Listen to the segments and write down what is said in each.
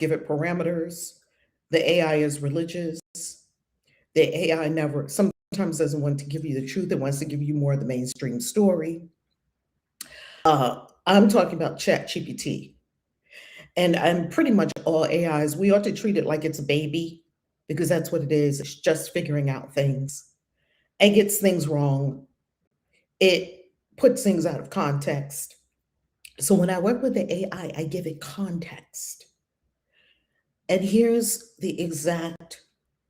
give it parameters. The AI is religious. The AI never sometimes doesn't want to give you the truth. It wants to give you more of the mainstream story. I'm talking about Chat GPT. And pretty much all AIs, we ought to treat it like it's a baby because that's what it is. It's just figuring out things. It gets things wrong. It puts things out of context. So when I work with the AI, I give it context. And here's the exact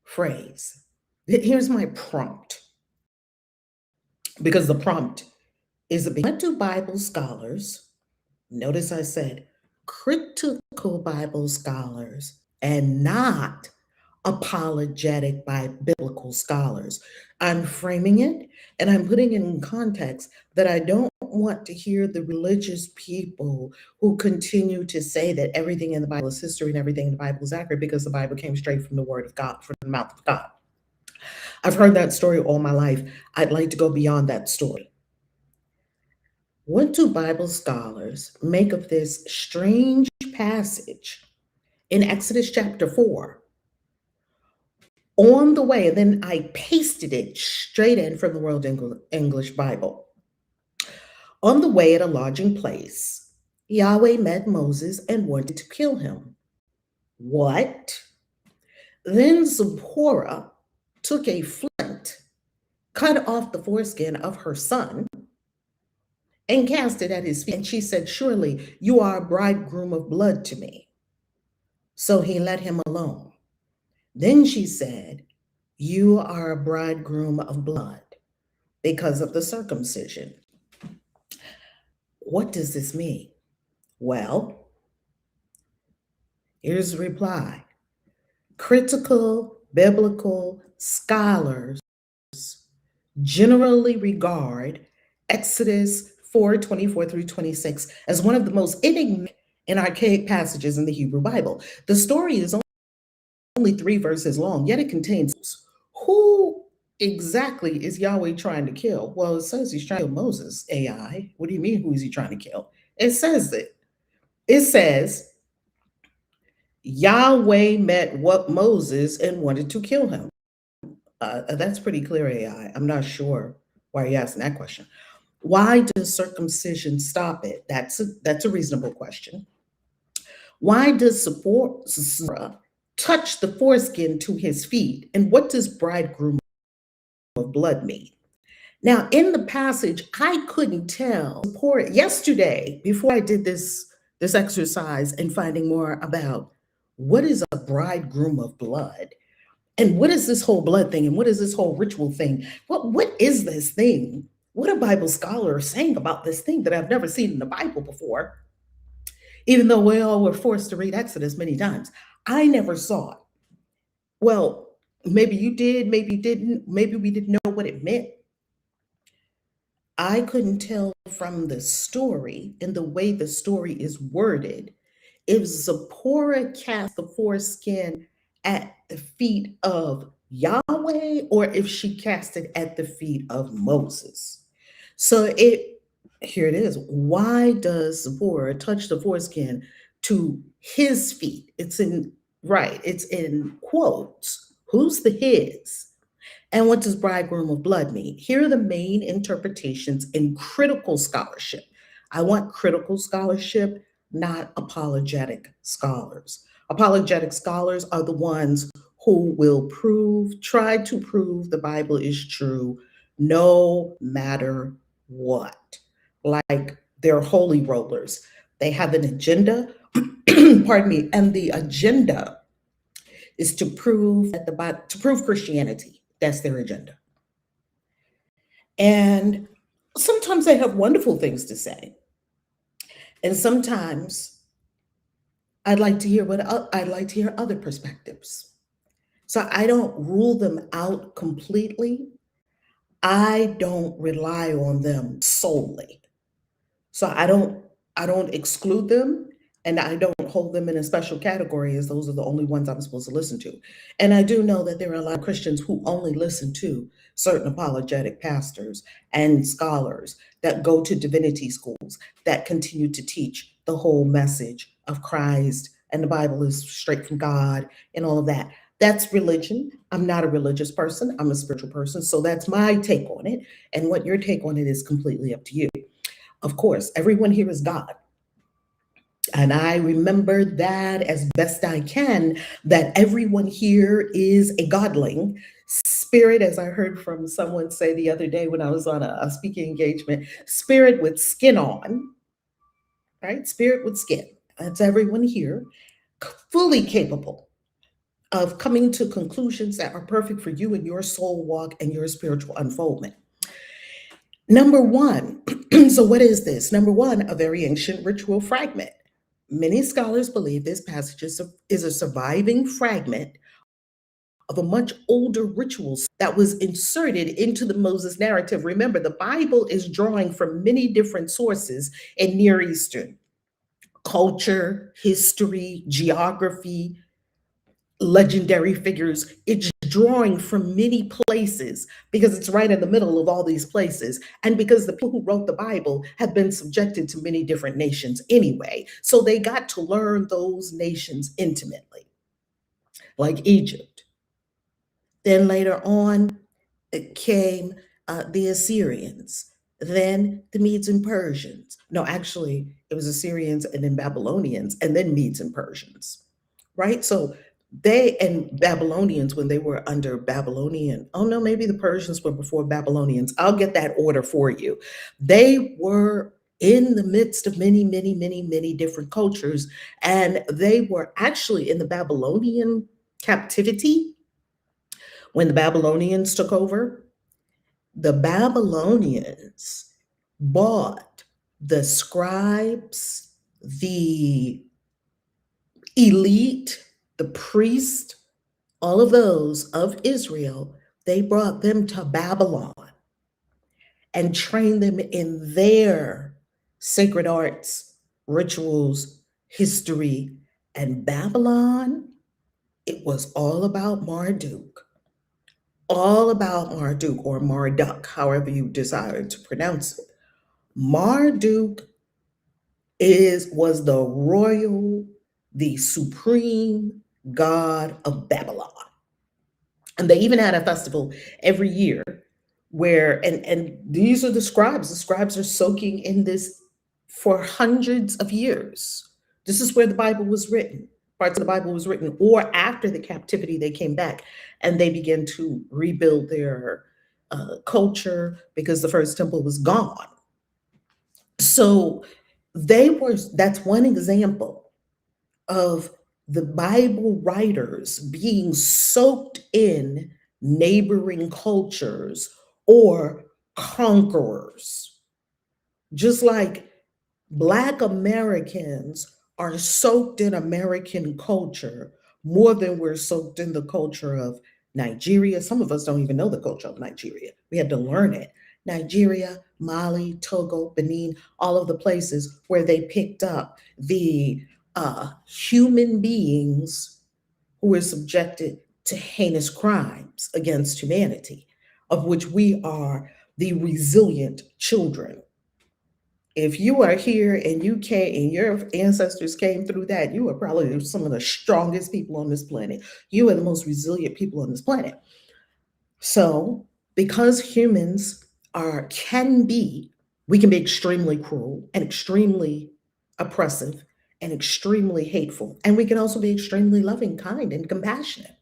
phrase. Here's my prompt, because the prompt is what do Bible scholars, notice I said critical Bible scholars and not apologetic by biblical scholars. I'm framing it and I'm putting it in context that I don't want to hear the religious people who continue to say that everything in the Bible is history and everything in the Bible is accurate because the Bible came straight from the word of God, from the mouth of God. I've heard that story all my life. I'd like to go beyond that story. What do Bible scholars make of this strange passage in Exodus chapter 4? On the way, and then I pasted it straight in from the World English Bible. On the way at a lodging place, Yahweh met Moses and wanted to kill him. What? Then Zipporah took a flint, cut off the foreskin of her son, and cast it at his feet. And she said, surely you are a bridegroom of blood to me. So he let him alone. Then she said, you are a bridegroom of blood because of the circumcision. What does this mean? Well, here's the reply. Critical biblical scholars generally regard Exodus 4:24 through 26 as one of the most enigmatic and archaic passages in the Hebrew Bible. The story is only 3 verses long, yet it contains who exactly is Yahweh trying to kill? Well, it says he's trying to kill Moses, AI. What do you mean, who is he trying to kill? It says that. It says Yahweh met what Moses and wanted to kill him. That's pretty clear, AI. I'm not sure why you're asking that question. Why does circumcision stop it? That's a reasonable question. Why does Zipporah touch the foreskin to his feet? And what does bridegroom of blood mean? Now, in the passage, I couldn't tell. Yesterday, before I did this exercise and finding more about what is a bridegroom of blood, and what is this whole blood thing, and what is this whole ritual thing? What is this thing? What are Bible scholars saying about this thing that I've never seen in the Bible before? Even though we all were forced to read Exodus many times, I never saw it. Well, maybe you did, maybe you didn't, maybe we didn't know what it meant. I couldn't tell from the story and the way the story is worded if Zipporah cast the foreskin at the feet of Yahweh or if she cast it at the feet of Moses. So here it is. Why does Zipporah touch the foreskin to his feet? It's in quotes. Who's the his? And what does bridegroom of blood mean? Here are the main interpretations in critical scholarship. I want critical scholarship, not apologetic scholars. Apologetic scholars are the ones who will try to prove the Bible is true no matter what. Like they're holy rollers. They have an agenda, pardon me, and the agenda is to prove Christianity. That's their agenda. And sometimes they have wonderful things to say. And sometimes I'd like to hear other perspectives. So I don't rule them out completely. I don't rely on them solely. So I don't exclude them, and I don't hold them in a special category as those are the only ones I'm supposed to listen to. And I do know that there are a lot of Christians who only listen to certain apologetic pastors and scholars that go to divinity schools that continue to teach the whole message of Christ and the Bible is straight from God and all of that. That's religion. I'm not a religious person. I'm a spiritual person. So that's my take on it. And what your take on it is completely up to you. Of course, everyone here is God. And I remember that as best I can, that everyone here is a godling spirit, as I heard from someone say the other day when I was on a speaking engagement, spirit with skin on, right? Spirit with skin. That's everyone here, fully capable of coming to conclusions that are perfect for you and your soul walk and your spiritual unfoldment. Number one, so what is this? Number one, a very ancient ritual fragment. Many scholars believe this passage is a surviving fragment of a much older ritual that was inserted into the Moses narrative. Remember, the Bible is drawing from many different sources in Near Eastern culture, history, geography, legendary figures. It's drawing from many places because it's right in the middle of all these places. And because the people who wrote the Bible have been subjected to many different nations anyway. So they got to learn those nations intimately, like Egypt. Then later on, it came the Assyrians, then the Medes and Persians. No, actually, it was Assyrians and then Babylonians and then Medes and Persians, right? So they and Babylonians, when they were under Babylonian, oh no, maybe the Persians were before Babylonians. I'll get that order for you. They were in the midst of many, many, many, many different cultures, and they were actually in the Babylonian captivity. When the Babylonians took over, the Babylonians bought the scribes, the elite, the priest, all of those of Israel. They brought them to Babylon and trained them in their sacred arts, rituals, history. And Babylon, it was all about Marduk. All about Marduk or Marduk, however you desire to pronounce it. Marduk was the royal, the supreme god of Babylon. And they even had a festival every year where, and these are the scribes. The scribes are soaking in this for hundreds of years. This is where the Bible was written. Parts of the Bible was written, or after the captivity, they came back and they began to rebuild their culture because the first temple was gone. So that's one example of the Bible writers being soaked in neighboring cultures or conquerors. Just like Black Americans are soaked in American culture more than we're soaked in the culture of Nigeria. Some of us don't even know the culture of Nigeria. We had to learn it. Nigeria, Mali, Togo, Benin, all of the places where they picked up the human beings who were subjected to heinous crimes against humanity, of which we are the resilient children. If you are here and you came and your ancestors came through that, you are probably some of the strongest people on this planet. You are the most resilient people on this planet. So, because humans we can be extremely cruel and extremely oppressive and extremely hateful. And we can also be extremely loving, kind, and compassionate.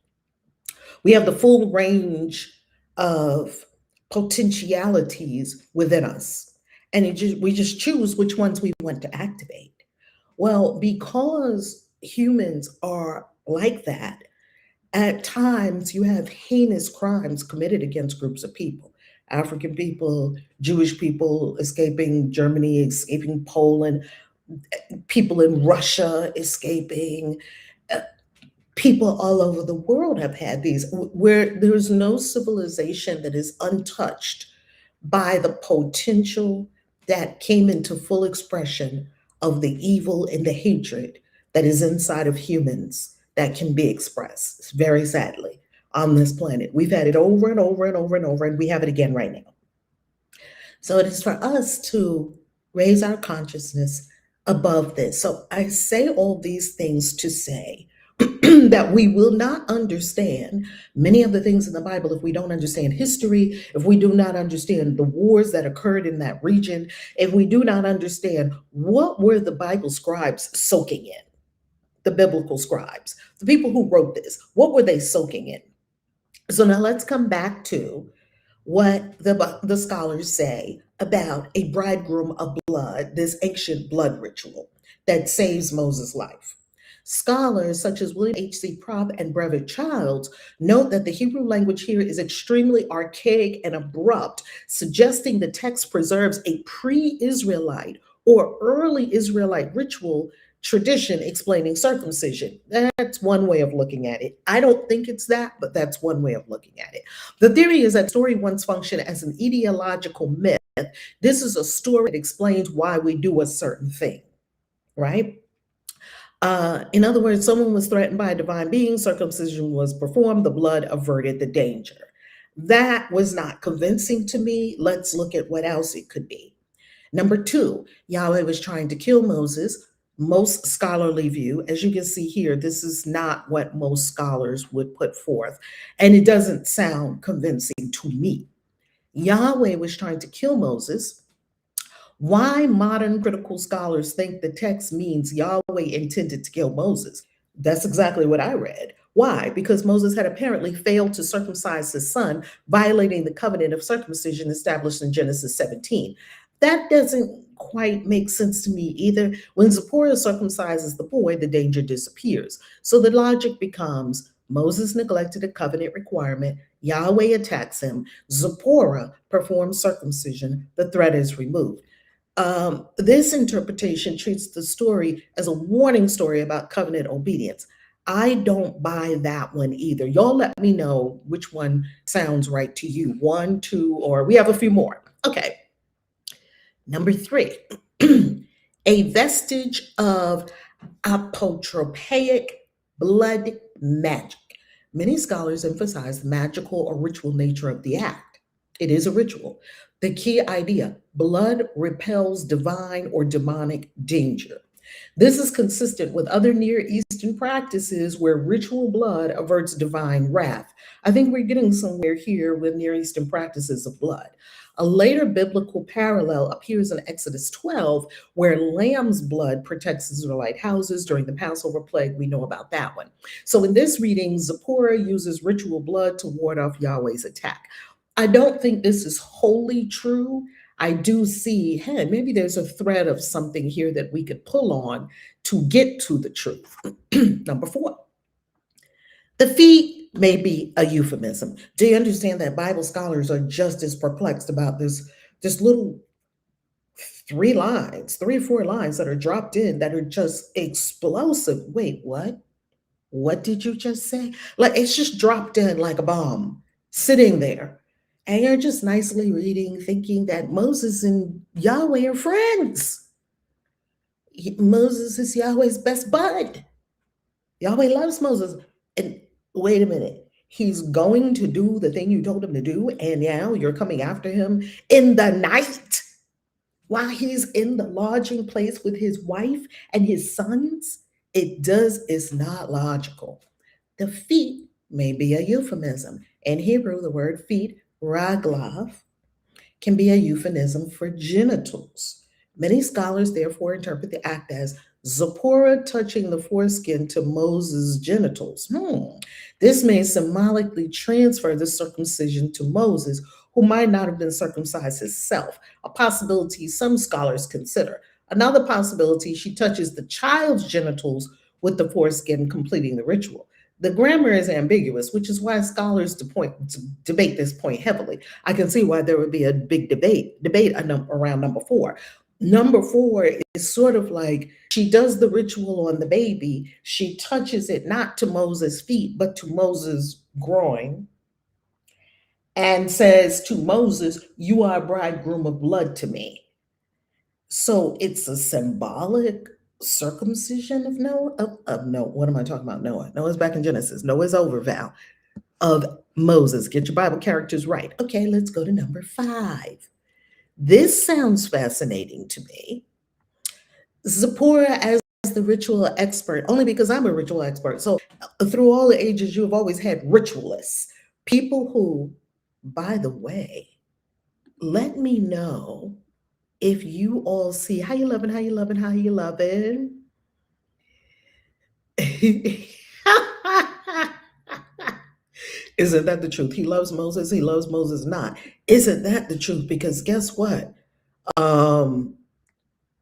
We have the full range of potentialities within us. And we just choose which ones we want to activate. Well, because humans are like that, at times you have heinous crimes committed against groups of people. African people, Jewish people escaping Germany, escaping Poland, people in Russia escaping. People all over the world have had these, where there's no civilization that is untouched by the potential that came into full expression of the evil and the hatred that is inside of humans that can be expressed, very sadly, on this planet. We've had it over and over and over and over, and we have it again right now. So it is for us to raise our consciousness above this. So I say all these things to say that we will not understand many of the things in the Bible if we don't understand history, if we do not understand the wars that occurred in that region, if we do not understand what were the Bible scribes soaking in, the biblical scribes, the people who wrote this, what were they soaking in? So now let's come back to what the scholars say about a bridegroom of blood, this ancient blood ritual that saves Moses' life. Scholars such as William H.C. Propp and Brevet Childs note that the Hebrew language here is extremely archaic and abrupt, suggesting the text preserves a pre-Israelite or early Israelite ritual tradition explaining circumcision. That's one way of looking at it. I don't think it's that, but that's one way of looking at it. The theory is that story once functioned as an ideological myth. This is a story that explains why we do a certain thing, right? In other words, someone was threatened by a divine being, circumcision was performed, the blood averted the danger. That was not convincing to me. Let's look at what else it could be. Number two, Yahweh was trying to kill Moses. Most scholarly view, as you can see here, this is not what most scholars would put forth, and it doesn't sound convincing to me. Yahweh was trying to kill Moses. Why modern critical scholars think the text means Yahweh intended to kill Moses? That's exactly what I read. Why? Because Moses had apparently failed to circumcise his son, violating the covenant of circumcision established in Genesis 17. That doesn't quite make sense to me either. When Zipporah circumcises the boy, the danger disappears. So the logic becomes Moses neglected a covenant requirement, Yahweh attacks him, Zipporah performs circumcision, the threat is removed. This interpretation treats the story as a warning story about covenant obedience. I don't buy that one either. Y'all let me know which one sounds right to you. One, two, or we have a few more. Okay. Number three, a vestige of apotropaic blood magic. Many scholars emphasize the magical or ritual nature of the act. It is a ritual. The key idea, blood repels divine or demonic danger. This is consistent with other Near Eastern practices where ritual blood averts divine wrath. I think we're getting somewhere here with Near Eastern practices of blood. A later biblical parallel appears in Exodus 12, where lamb's blood protects Israelite houses during the Passover plague. We know about that one. So in this reading, Zipporah uses ritual blood to ward off Yahweh's attack. I don't think this is wholly true. I do see, hey, maybe there's a thread of something here that we could pull on to get to the truth. Number four, the feet may be a euphemism. Do you understand that Bible scholars are just as perplexed about this little three or four lines that are dropped in that are just explosive? Wait, what? What did you just say? Like it's just dropped in like a bomb, sitting there. And you're just nicely reading, thinking that Moses and Yahweh are friends. Moses is Yahweh's best bud. Yahweh loves Moses. And wait a minute, he's going to do the thing you told him to do, and now you're coming after him in the night while he's in the lodging place with his wife and his sons? It's not logical. The feet may be a euphemism. In Hebrew, the word feet, raglav, can be a euphemism for genitals. Many scholars therefore interpret the act as Zipporah touching the foreskin to Moses' genitals. This may symbolically transfer the circumcision to Moses, who might not have been circumcised himself, a possibility some scholars consider. Another possibility, she touches the child's genitals with the foreskin, completing the ritual. The grammar is ambiguous, which is why scholars debate this point heavily. I can see why there would be a big debate around number four. Number four is sort of like she does the ritual on the baby. She touches it not to Moses' feet, but to Moses' groin, and says to Moses, "You are a bridegroom of blood to me." So it's a symbolic circumcision of Noah, of Noah. What am I talking about? Noah. Noah's back in Genesis. Noah's over, Val. Of Moses. Get your Bible characters right. Okay, let's go to number five. This sounds fascinating to me. Zipporah as the ritual expert, only because I'm a ritual expert. So through all the ages, you have always had ritualists, people who, by the way, let me know if you all see how you loving, how you loving, how you loving. Isn't that the truth? He loves Moses, he loves Moses not. Isn't that the truth? Because guess what? Um,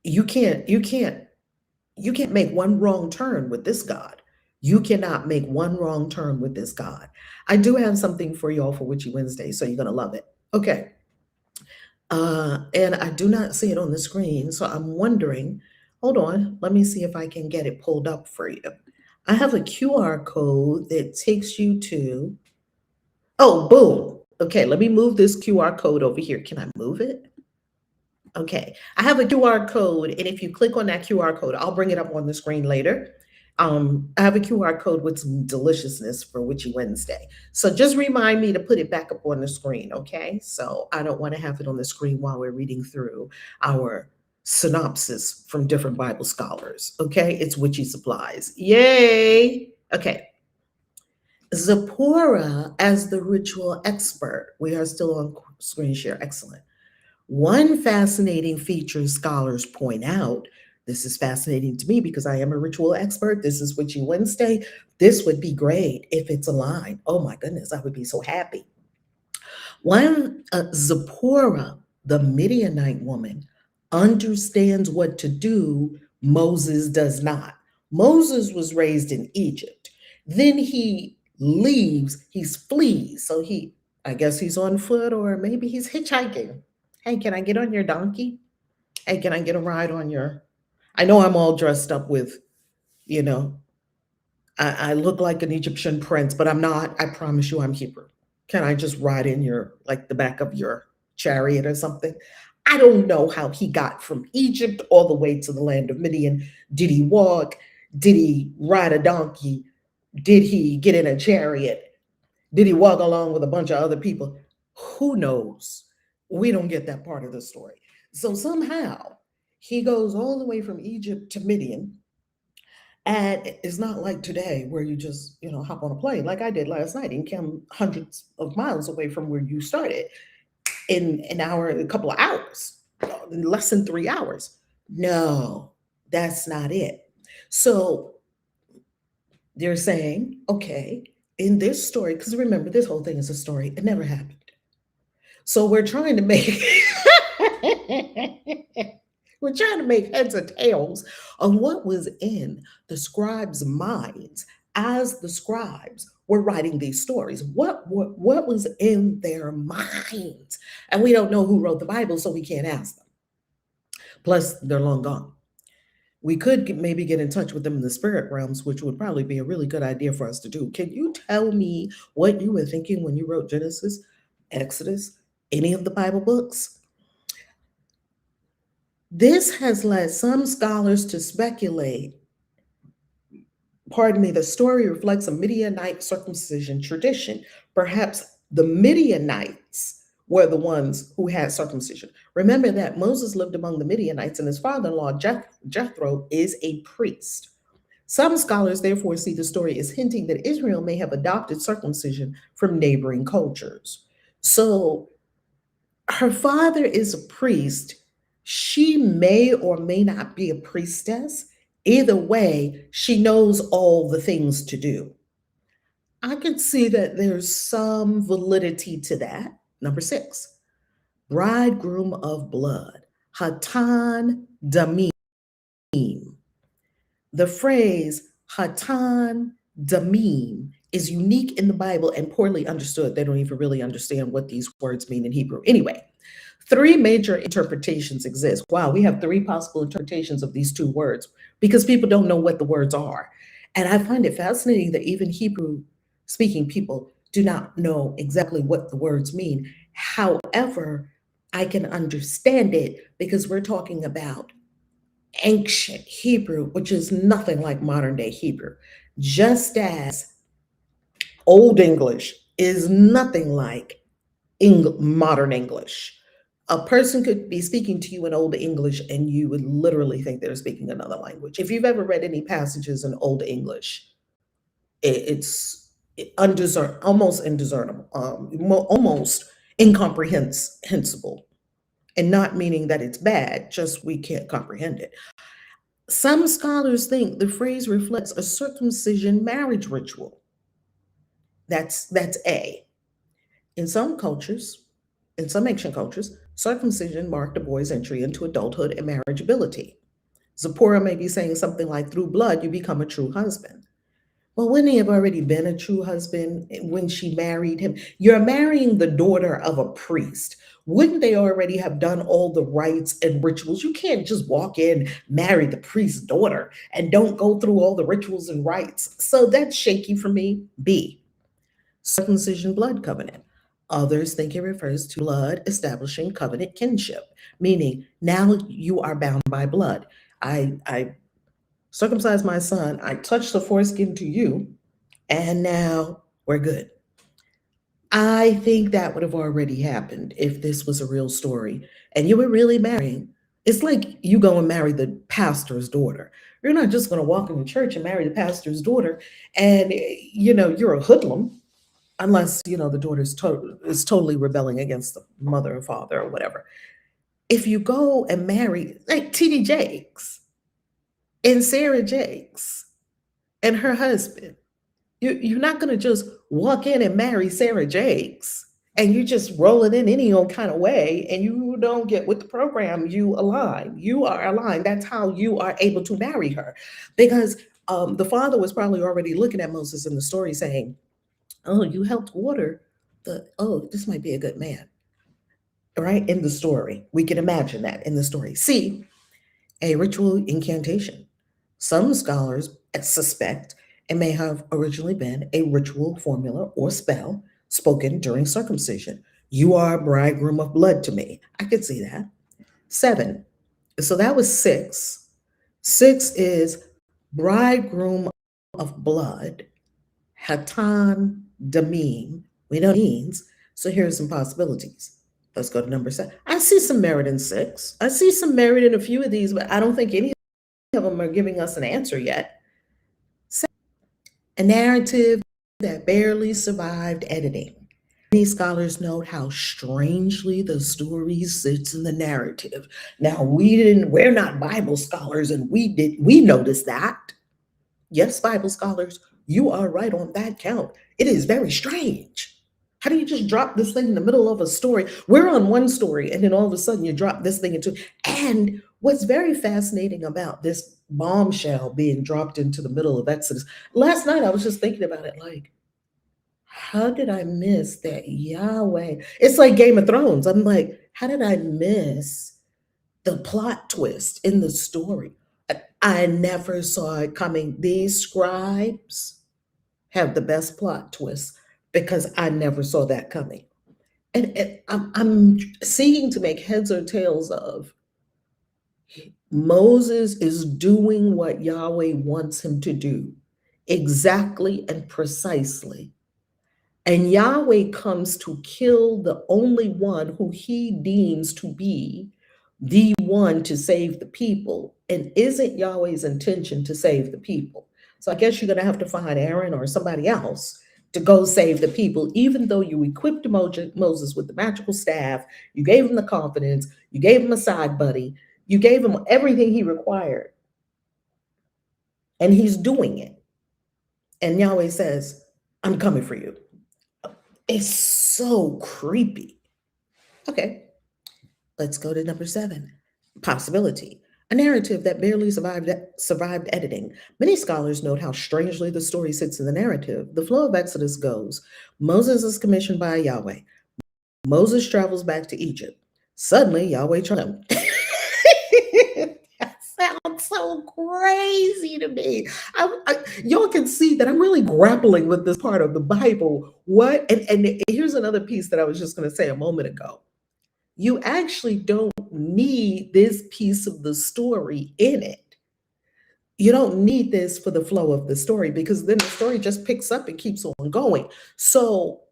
you can't make one wrong turn with this God. You cannot make one wrong turn with this God. I do have something for y'all for Witchy Wednesday, so you're gonna love it. Okay. And I do not see it on the screen, so I'm wondering, hold on, let me see if I can get it pulled up for you. I have a QR code that takes you to, oh, boom. Okay, let me move this QR code over here. Can I move it? Okay, I have a QR code, and if you click on that QR code, I'll bring it up on the screen later. I have a QR code with some deliciousness for Witchy Wednesday. So just remind me to put it back up on the screen, okay? So I don't want to have it on the screen while we're reading through our synopsis from different Bible scholars, okay? It's Witchy Supplies. Yay! Okay. Zipporah as the ritual expert. We are still on screen share. Excellent. One fascinating feature scholars point out, this is fascinating to me because I am a ritual expert. This is Witchy Wednesday. This would be great if it's aligned. Oh my goodness, I would be so happy. When Zipporah, the Midianite woman, understands what to do, Moses does not. Moses was raised in Egypt. Then he leaves, he flees. So I guess he's on foot or maybe he's hitchhiking. Hey, can I get on your donkey? Hey, can I get a ride on your? I know I'm all dressed up with, you know, I look like an Egyptian prince, but I'm not. I promise you I'm Hebrew. Can I just ride in your, like the back of your chariot or something? I don't know how he got from Egypt all the way to the land of Midian. Did he walk? Did he ride a donkey? Did he get in a chariot? Did he walk along with a bunch of other people? Who knows? We don't get that part of the story. So somehow he goes all the way from Egypt to Midian. And it's not like today where you just, hop on a plane like I did last night and come hundreds of miles away from where you started in an hour, a couple of hours, in less than 3 hours. No, that's not it. So they're saying, okay, in this story, because remember, this whole thing is a story, it never happened. So we're trying to make we're trying to make heads or tails of what was in the scribes' minds as the scribes were writing these stories. What was in their minds? And we don't know who wrote the Bible, so we can't ask them. Plus, they're long gone. We could maybe get in touch with them in the spirit realms, which would probably be a really good idea for us to do. Can you tell me what you were thinking when you wrote Genesis, Exodus, any of the Bible books? This has led some scholars to speculate, the story reflects a Midianite circumcision tradition. Perhaps the Midianites were the ones who had circumcision. Remember that Moses lived among the Midianites, and his father-in-law, Jethro, is a priest. Some scholars therefore see the story as hinting that Israel may have adopted circumcision from neighboring cultures. So her father is a priest. She may or may not be a priestess. Either way, she knows all the things to do. I could see that there's some validity to that. Number 6, bridegroom of blood, Hatan Damim. The phrase Hatan Damim is unique in the Bible and poorly understood. They don't even really understand what these words mean in Hebrew. Anyway, 3 major interpretations exist. Wow, we have 3 possible interpretations of these 2 words because people don't know what the words are. And I find it fascinating that even Hebrew speaking people do not know exactly what the words mean. However, I can understand it because we're talking about ancient Hebrew, which is nothing like modern day Hebrew, just as Old English is nothing like modern English. A person could be speaking to you in Old English and you would literally think they're speaking another language. If you've ever read any passages in Old English, it's almost indiscernible, almost incomprehensible. And not meaning that it's bad, just we can't comprehend it. Some scholars think the phrase reflects a circumcision marriage ritual. That's A. In some cultures, in some ancient cultures, circumcision marked a boy's entry into adulthood and marriageability. Zipporah may be saying something like, through blood, you become a true husband. Well, wouldn't he have already been a true husband when she married him? You're marrying the daughter of a priest. Wouldn't they already have done all the rites and rituals? You can't just walk in, marry the priest's daughter, and don't go through all the rituals and rites. So that's shaky for me. B, circumcision blood covenant. Others think it refers to blood establishing covenant kinship, meaning now you are bound by blood. I circumcised my son, I touched the foreskin to you, and now we're good. I think that would have already happened if this was a real story and you were really marrying. It's like you go and marry the pastor's daughter. You're not just going to walk in the church and marry the pastor's daughter and you're a hoodlum unless the daughter is totally rebelling against the mother and father or whatever. If you go and marry like TD Jakes and Sarah Jakes and her husband, you're not going to just walk in and marry Sarah Jakes and you just roll it in any old kind of way and you don't get with the program. You are aligned. That's how you are able to marry her, because the father was probably already looking at Moses in the story saying, oh, you helped water this might be a good man, right? In the story, we can imagine that in the story. C, a ritual incantation. Some scholars suspect it may have originally been a ritual formula or spell spoken during circumcision. You are a bridegroom of blood to me. I could see that. 7. So that was 6. 6 is bridegroom of blood. Hatan Damim. We know what it means. So here's some possibilities. Let's go to number 7. I see some merit in 6. I see some merit in a few of these, but I don't think any of them are giving us an answer yet. A narrative that barely survived editing. Many scholars note how strangely the story sits in the narrative. Now, we're not Bible scholars, and we noticed that. Yes, Bible scholars, you are right on that count. It is very strange. How do you just drop this thing in the middle of a story? We're on one story, and then all of a sudden you drop this thing into. And what's very fascinating about this bombshell being dropped into the middle of Exodus, last night I was just thinking about it like, how did I miss that Yahweh? It's like Game of Thrones. I'm like, how did I miss the plot twist in the story? I never saw it coming. These scribes have the best plot twist because I never saw that coming. And I'm seeking to make heads or tails of Moses is doing what Yahweh wants him to do exactly and precisely. And Yahweh comes to kill the only one who he deems to be the one to save the people. And isn't Yahweh's intention to save the people? So I guess you're going to have to find Aaron or somebody else to go save the people, even though you equipped Moses with the magical staff, you gave him the confidence, you gave him a side buddy, you gave him everything he required. And he's doing it. And Yahweh says, I'm coming for you. It's so creepy. Okay, let's go to number 7. Possibility. A narrative that barely survived editing. Many scholars note how strangely the story sits in the narrative. The flow of Exodus goes, Moses is commissioned by Yahweh. Moses travels back to Egypt. Suddenly, Yahweh tells him. That sounds so crazy to me. Y'all can see that I'm really grappling with this part of the Bible. What? And here's another piece that I was just going to say a moment ago. You actually don't need this piece of the story in it. You don't need this for the flow of the story, because then the story just picks up and keeps on going. So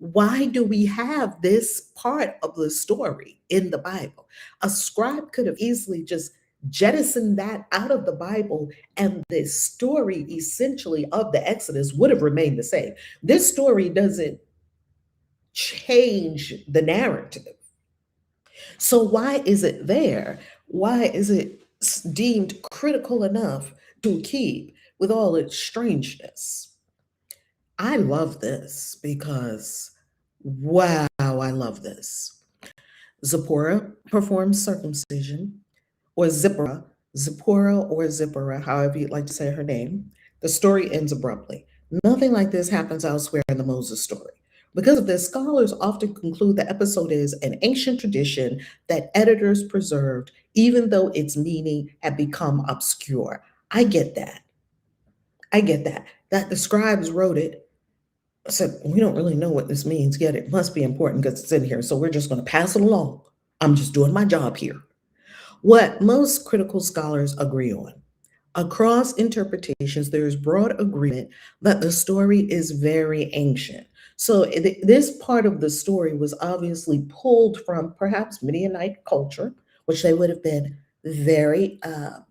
Why do we have this part of the story in the Bible? A scribe could have easily just jettisoned that out of the Bible, and the story essentially of the Exodus would have remained the same. This story doesn't change the narrative. So, why is it there? Why is it deemed critical enough to keep with all its strangeness? I love this because, wow, I love this. Zipporah performs circumcision, or Zipporah, however you'd like to say her name. The story ends abruptly. Nothing like this happens elsewhere in the Moses story. Because of this, scholars often conclude the episode is an ancient tradition that editors preserved, even though its meaning had become obscure. I get that. I get that. That the scribes wrote it, said, we don't really know what this means, yet it must be important because it's in here. So we're just going to pass it along. I'm just doing my job here. What most critical scholars agree on. Across interpretations, there is broad agreement that the story is very ancient. So this part of the story was obviously pulled from perhaps Midianite culture, which they would have been very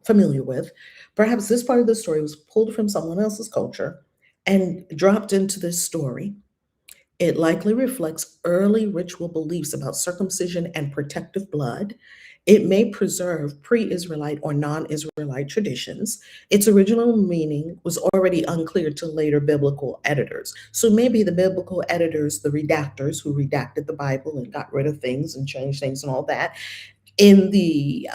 familiar with. Perhaps this part of the story was pulled from someone else's culture and dropped into this story. It likely reflects early ritual beliefs about circumcision and protective blood. It may preserve pre Israelite or non Israelite traditions. Its original meaning was already unclear to later biblical editors. So maybe the biblical editors, the redactors who redacted the Bible and got rid of things and changed things and all that, in the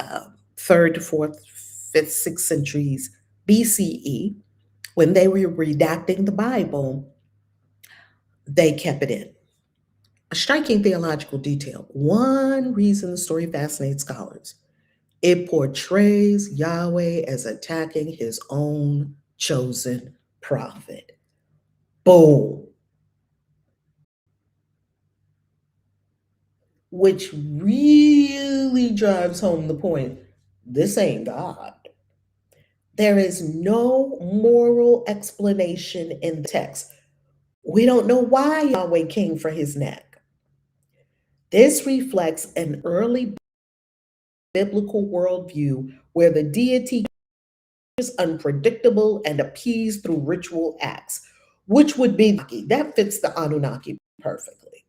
third to fourth, fifth, sixth centuries BCE, when they were redacting the Bible, they kept it in. A striking theological detail. One reason the story fascinates scholars. It portrays Yahweh as attacking his own chosen prophet. Boom. Which really drives home the point this ain't God. There is no moral explanation in the text. We don't know why Yahweh came for his neck. This reflects an early biblical worldview where the deity is unpredictable and appeased through ritual acts, which would be that fits the Anunnaki perfectly.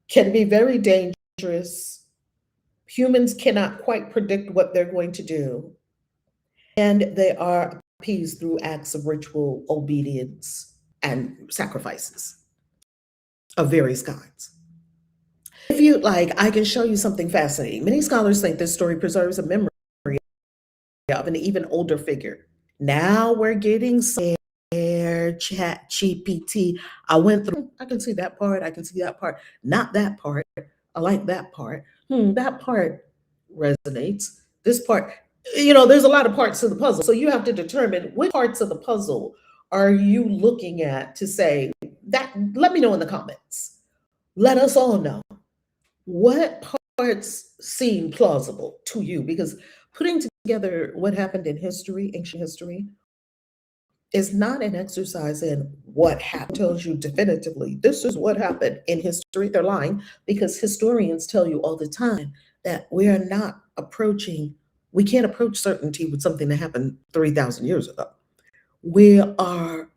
Can be very dangerous. Humans cannot quite predict what they're going to do, and they are appeased through acts of ritual obedience and sacrifices of various kinds. If you like, I can show you something fascinating. Many scholars think this story preserves a memory of an even older figure. Now we're getting somewhere, Chat GPT. I went through, I can see that part, I can see that part, not that part. I like that part. That part resonates. This part, there's a lot of parts to the puzzle. So you have to determine which parts of the puzzle are you looking at to say that. Let me know in the comments. Let us all know what parts seem plausible to you, because putting together what happened in history, ancient history, is not an exercise in what happened. It tells you definitively this is what happened in history. They're lying, because historians tell you all the time that we are not approaching, we can't approach certainty with something that happened 3,000 years ago. We are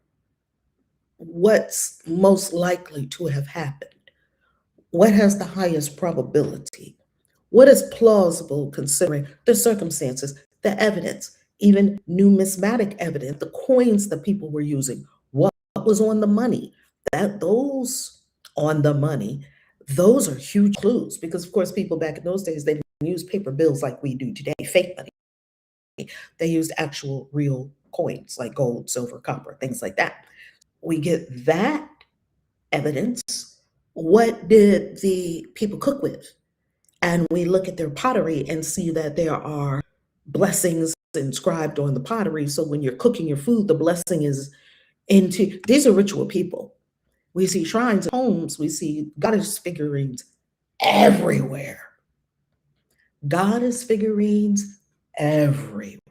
what's most likely to have happened. What has the highest probability? What is plausible considering the circumstances, the evidence, even numismatic evidence, the coins that people were using, what was on the money? Those on the money, those are huge clues, because of course people back in those days, they didn't use paper bills like we do today, fake money. They used actual real coins like gold, silver, copper, things like that. We get that evidence. What did the people cook with? And we look at their pottery and see that there are blessings inscribed on the pottery. So when you're cooking your food, the blessing is into, these are ritual people. We see shrines and homes, we see goddess figurines everywhere. Goddess figurines everywhere.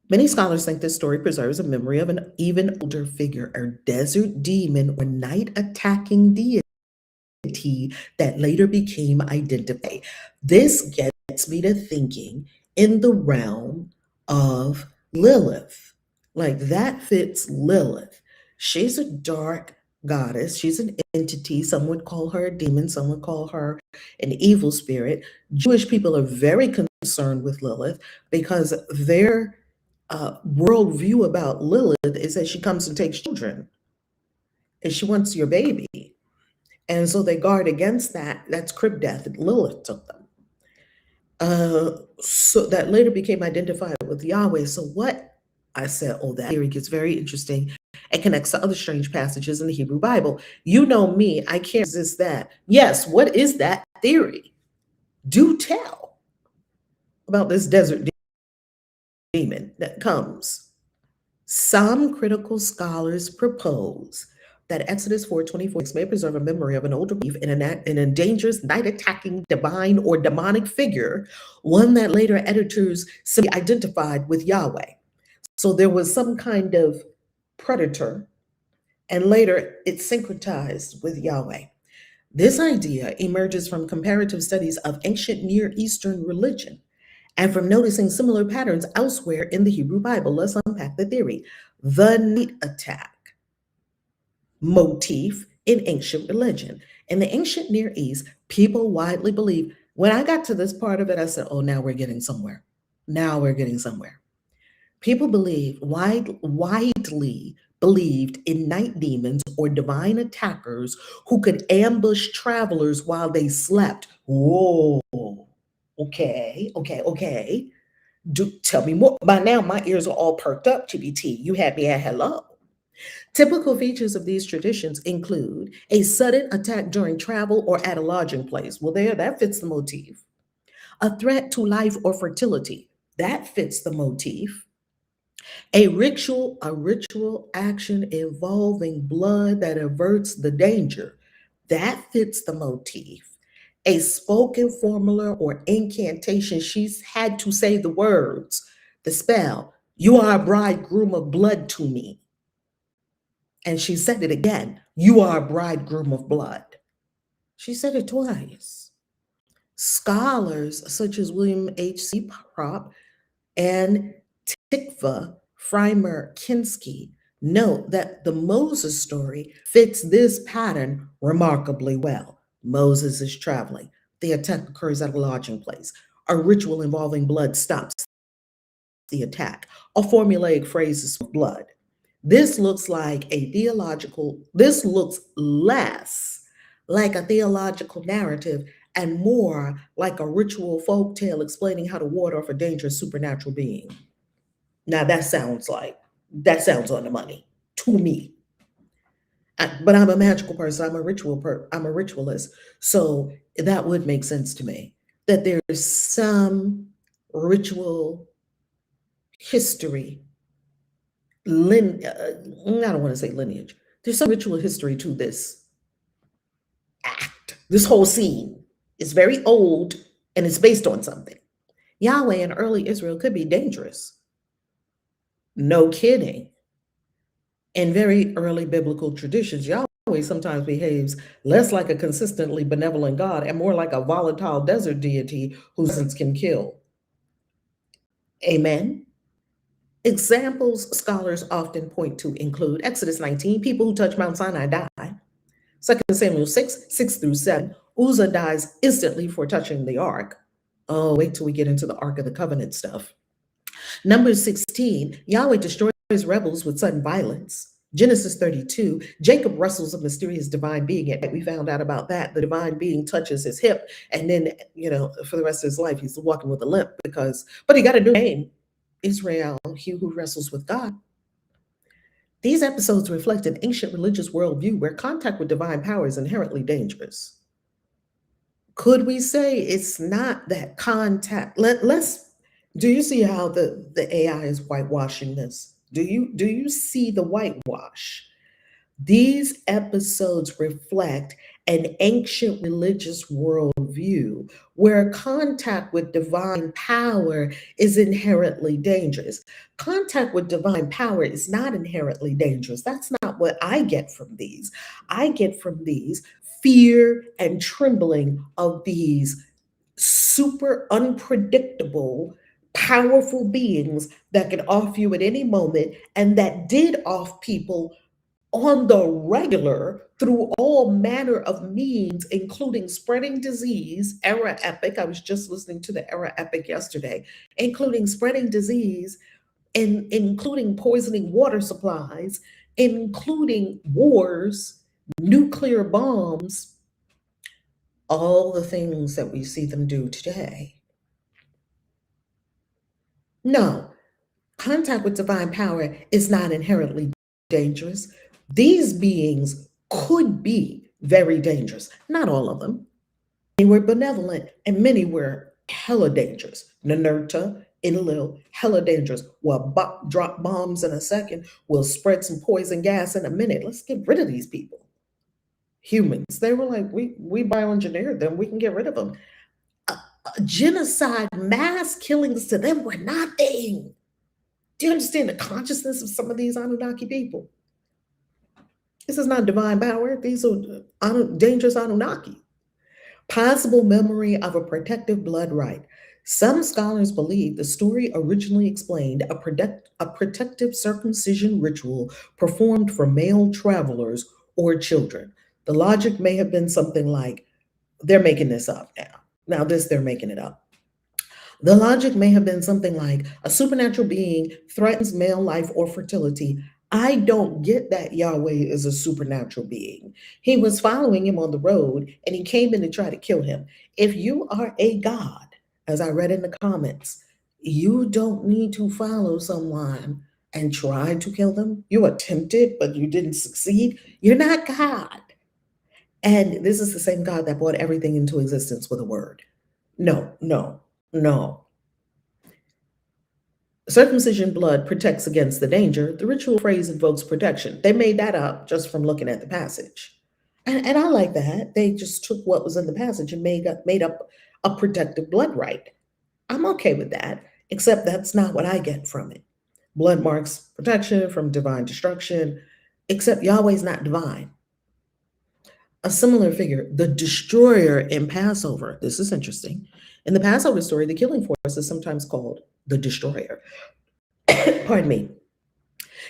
Many scholars think this story preserves a memory of an even older figure, a desert demon or night attacking deity that later became identified. This gets me to thinking in the realm of Lilith. Like that fits Lilith. She's a dark goddess. She's an entity. Some would call her a demon. Some would call her an evil spirit. Jewish people are very concerned with Lilith because their worldview about Lilith is that she comes and takes children and she wants your baby. And so they guard against that. That's crib death. Lilith took them. So that later became identified with Yahweh. So what I said, oh, that theory gets very interesting and connects to other strange passages in the Hebrew Bible. You know me, I can't resist that. Yes, what is that theory? Do tell about this desert demon that comes. Some critical scholars propose that Exodus 4:24 may preserve a memory of an older chief in a dangerous night-attacking divine or demonic figure, one that later editors simply identified with Yahweh. So there was some kind of predator, and later it syncretized with Yahweh. This idea emerges from comparative studies of ancient Near Eastern religion and from noticing similar patterns elsewhere in the Hebrew Bible. Let's unpack the theory. The night attack motif in ancient religion. In the ancient Near East, people widely believe, when I got to this part of it, I said, oh, now we're getting somewhere. Now we're getting somewhere. People widely believed in night demons or divine attackers who could ambush travelers while they slept. Whoa, okay. Tell me more. By now, my ears are all perked up, TBT. You had me at hello. Typical features of these traditions include a sudden attack during travel or at a lodging place. Well, that fits the motif. A threat to life or fertility. That fits the motif. A ritual action involving blood that averts the danger. That fits the motif. A spoken formula or incantation. She's had to say the words, the spell, you are a bridegroom of blood to me. And she said it again, you are a bridegroom of blood. She said it twice. Scholars such as William H.C. Prop and Tikva Freimer Kinsky note that the Moses story fits this pattern remarkably well. Moses is traveling. The attack occurs at a lodging place. A ritual involving blood stops the attack. A formulaic phrase is blood. This looks less like a theological narrative and more like a ritual folk tale explaining how to ward off a dangerous supernatural being. Now that sounds on the money to me. But I'm a magical person. I'm a ritualist. So that would make sense to me that there's some ritual history. I don't want to say lineage. There's some ritual history to this act. This whole scene is very old and it's based on something. Yahweh in early Israel could be dangerous. No kidding. In very early biblical traditions, Yahweh sometimes behaves less like a consistently benevolent God and more like a volatile desert deity whose presence can kill. Amen. Examples scholars often point to include Exodus 19, people who touch Mount Sinai die. 2 Samuel 6:6-7, Uzzah dies instantly for touching the ark. Oh, wait till we get into the Ark of the Covenant stuff. Numbers 16, Yahweh destroys rebels with sudden violence. Genesis 32, Jacob wrestles a mysterious divine being. And we found out about that. The divine being touches his hip, and then, for the rest of his life, he's walking with a limp but he got a new name, Israel, he who wrestles with God. These episodes reflect an ancient religious worldview where contact with divine power is inherently dangerous. Could we say it's not that contact? Do you see how the AI is whitewashing this? Do you see the whitewash? These episodes reflect an ancient religious worldview where contact with divine power is inherently dangerous. Contact with divine power is not inherently dangerous. That's not what I get from these. I get from these fear and trembling of these super unpredictable, powerful beings that can off you at any moment and that did off people on the regular through all manner of means, including spreading disease, era epic. I was just listening to the era epic yesterday, including spreading disease and including poisoning water supplies, including wars, nuclear bombs, all the things that we see them do today. No, contact with divine power is not inherently dangerous. These beings could be very dangerous. Not all of them. Many were benevolent and many were hella dangerous. Ninurta, Enlil, hella dangerous. Will drop bombs in a second. Will spread some poison gas in a minute. Let's get rid of these people. Humans. They were like, we bioengineered them. We can get rid of them. Genocide, mass killings to them were nothing. Do you understand the consciousness of some of these Anunnaki people? This is not divine power. These are dangerous Anunnaki. Possible memory of a protective blood right. Some scholars believe the story originally explained a protective circumcision ritual performed for male travelers or children. The logic may have been something like, they're making this up now. Now, they're making it up. The logic may have been something like a supernatural being threatens male life or fertility. I don't get that Yahweh is a supernatural being. He was following him on the road and he came in to try to kill him. If you are a God, as I read in the comments, you don't need to follow someone and try to kill them. You attempted, but you didn't succeed. You're not God. And this is the same God that brought everything into existence with a word. No, no, no. Circumcision blood protects against the danger. The ritual phrase invokes protection. They made that up just from looking at the passage. And I like that. They just took what was in the passage and made up a protective blood right. I'm okay with that, except that's not what I get from it. Blood marks protection from divine destruction, except Yahweh's not divine. A similar figure, the destroyer in Passover. This is interesting. In the Passover story, the killing force is sometimes called the destroyer. Pardon me.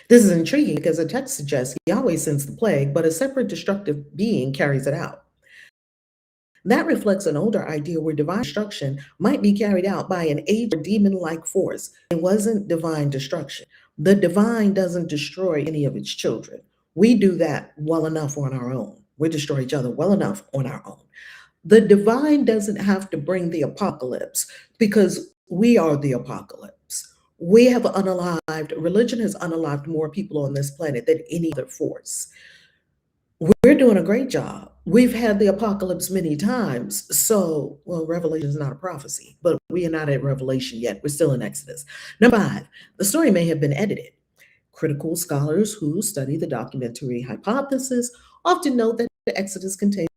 This is intriguing because the text suggests Yahweh sends the plague, but a separate destructive being carries it out. That reflects an older idea where divine destruction might be carried out by an aged or demon-like force. It wasn't divine destruction. The divine doesn't destroy any of its children. We do that well enough on our own. We destroy each other well enough on our own. The divine doesn't have to bring the apocalypse because we are the apocalypse. We have unalived, religion has unalived more people on this planet than any other force. We're doing a great job. We've had the apocalypse many times. So, well, Revelation is not a prophecy, but we are not at Revelation yet. We're still in Exodus. Number 5, the story may have been edited. Critical scholars who study the documentary hypothesis often note that the Exodus contains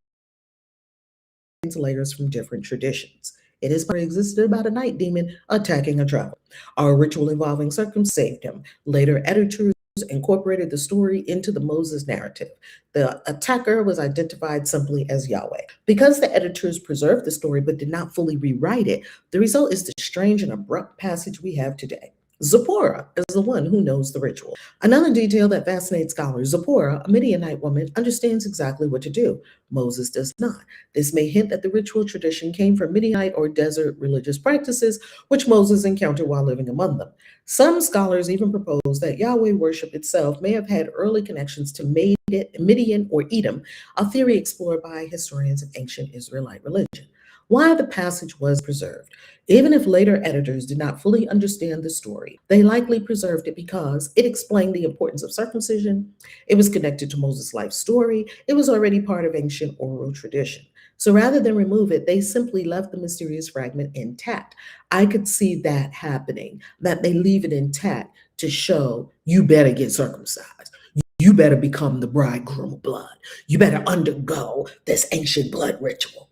layers from different traditions. It is existed about a night demon attacking a traveler. Our ritual involving circumcision saved him. Later editors incorporated the story into the Moses narrative. The attacker was identified simply as Yahweh. Because the editors preserved the story but did not fully rewrite it, the result is the strange and abrupt passage we have today. Zipporah is the one who knows the ritual. Another detail that fascinates scholars, Zipporah, a Midianite woman, understands exactly what to do. Moses does not. This may hint that the ritual tradition came from Midianite or desert religious practices, which Moses encountered while living among them. Some scholars even propose that Yahweh worship itself may have had early connections to Midian or Edom, a theory explored by historians of ancient Israelite religion. Why the passage was preserved. Even if later editors did not fully understand the story, they likely preserved it because it explained the importance of circumcision. It was connected to Moses' life story. It was already part of ancient oral tradition. So rather than remove it, they simply left the mysterious fragment intact. I could see that happening, that they leave it intact to show you better get circumcised. You better become the bridegroom of blood. You better undergo this ancient blood ritual.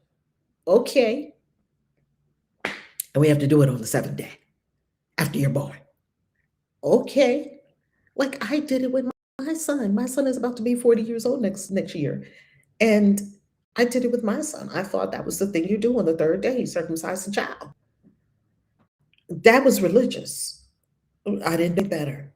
Okay. And we have to do it on the seventh day after you're born. Okay. Like I did it with my son. My son is about to be 40 years old next year. And I did it with my son. I thought that was the thing you do on the third day, circumcise a child. That was religious. I didn't think better.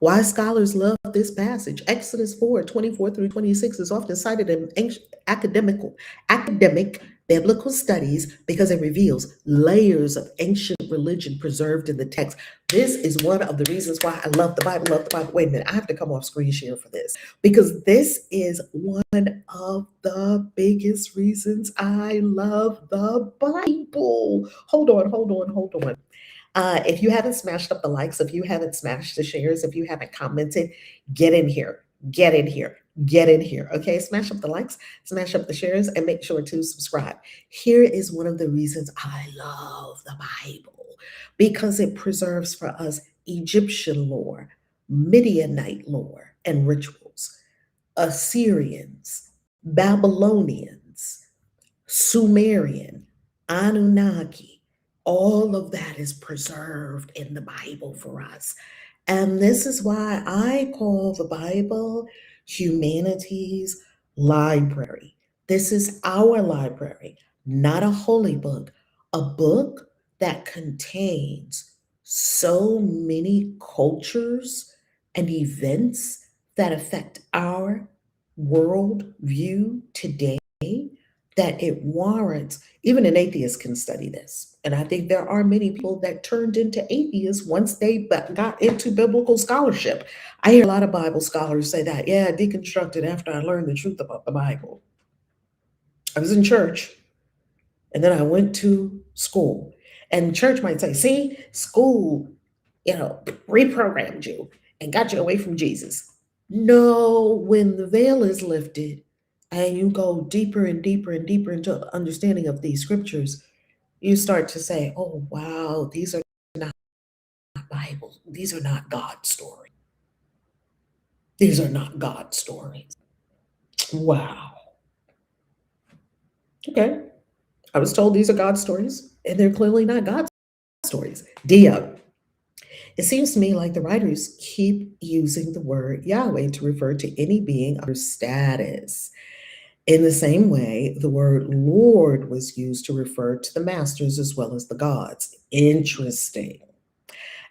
Why scholars love this passage. Exodus 4:24 through 26 is often cited in ancient academic biblical studies because it reveals layers of ancient religion preserved in the text. This is one of the reasons why I love the Bible, love the Bible. Wait a minute, I have to come off screen share for this because this is one of the biggest reasons I love the Bible. Hold on. If you haven't smashed up the likes, if you haven't smashed the shares, if you haven't commented, get in here, get in here, get in here. Okay, smash up the likes, smash up the shares, and make sure to subscribe. Here is one of the reasons I love the Bible because it preserves for us Egyptian lore, Midianite lore, and rituals, Assyrians, Babylonians, Sumerian, Anunnaki, all of that is preserved in the Bible for us. And this is why I call the Bible humanity's library. This is our library, not a holy book, a book that contains so many cultures and events that affect our world view today that it warrants, even an atheist can study this. And I think there are many people that turned into atheists once they got into biblical scholarship. I hear a lot of Bible scholars say that, yeah, I deconstructed after I learned the truth about the Bible. I was in church and then I went to school. And church might say, see, school, reprogrammed you and got you away from Jesus. No, when the veil is lifted and you go deeper and deeper and deeper into understanding of these scriptures, you start to say, oh, wow, these are not Bible. These are not God stories. These are not God stories. Wow. Okay. I was told these are God stories, and they're clearly not God stories. Dia. It seems to me like the writers keep using the word Yahweh to refer to any being under status. In the same way, the word Lord was used to refer to the masters as well as the gods. Interesting.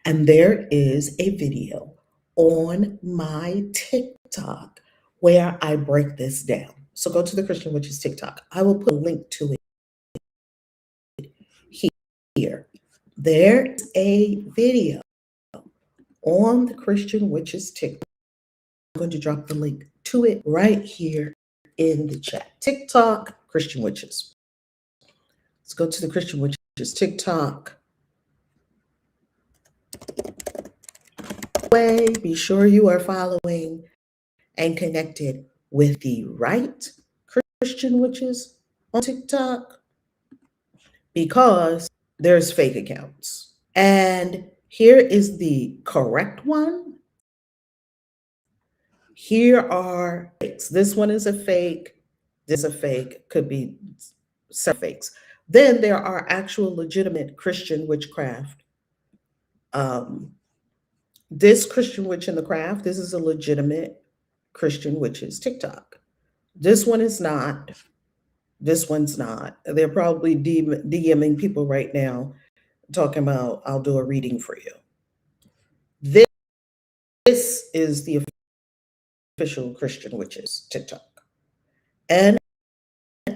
And there is a video on my TikTok where I break this down. So go to the Christian Witches TikTok. I will put a link to it here. There's a video on the Christian Witches TikTok. I'm going to drop the link to it right here in the chat. TikTok, Christian Witches. Let's go to the Christian Witches TikTok. Be sure you are following and connected with the right Christian Witches on TikTok because there's fake accounts. And here is the correct one. Here are fakes. This one is a fake. This is a fake. Could be some fakes. Then there are actual legitimate Christian witchcraft. This Christian Witch in the Craft, this is a legitimate Christian Witches TikTok. This one is not. This one's not. They're probably DMing people right now talking about, I'll do a reading for you. This is the official Christian Witches TikTok. And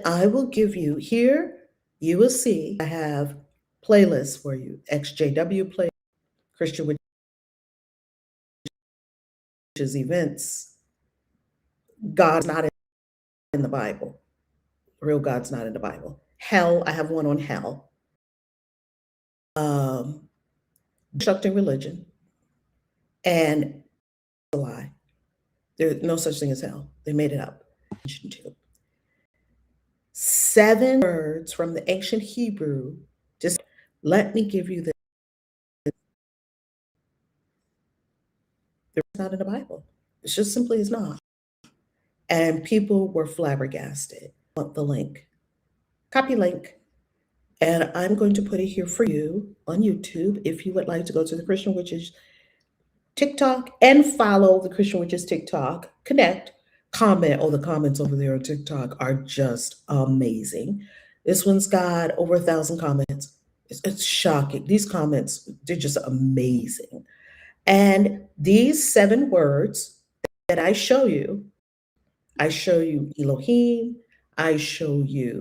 I will give you here, you will see I have playlists for you. XJW play, Christian Witches events. God's not in the Bible. Real God's not in the Bible. Hell, I have one on hell. Constructing religion. And a lie. There's no such thing as hell. They made it up. 7 words from the ancient Hebrew. Just let me give you the It's not in the Bible. It's just simply is not. And people were flabbergasted. Want the link? Copy link. And I'm going to put it here for you on YouTube if you would like to go to the Christian Witches TikTok and follow the Christian Witches TikTok. Connect, comment. Oh, the comments over there on TikTok are just amazing. This one's got over 1,000 comments. It's shocking. These comments, they're just amazing. And these 7 words that I show you Elohim, I show you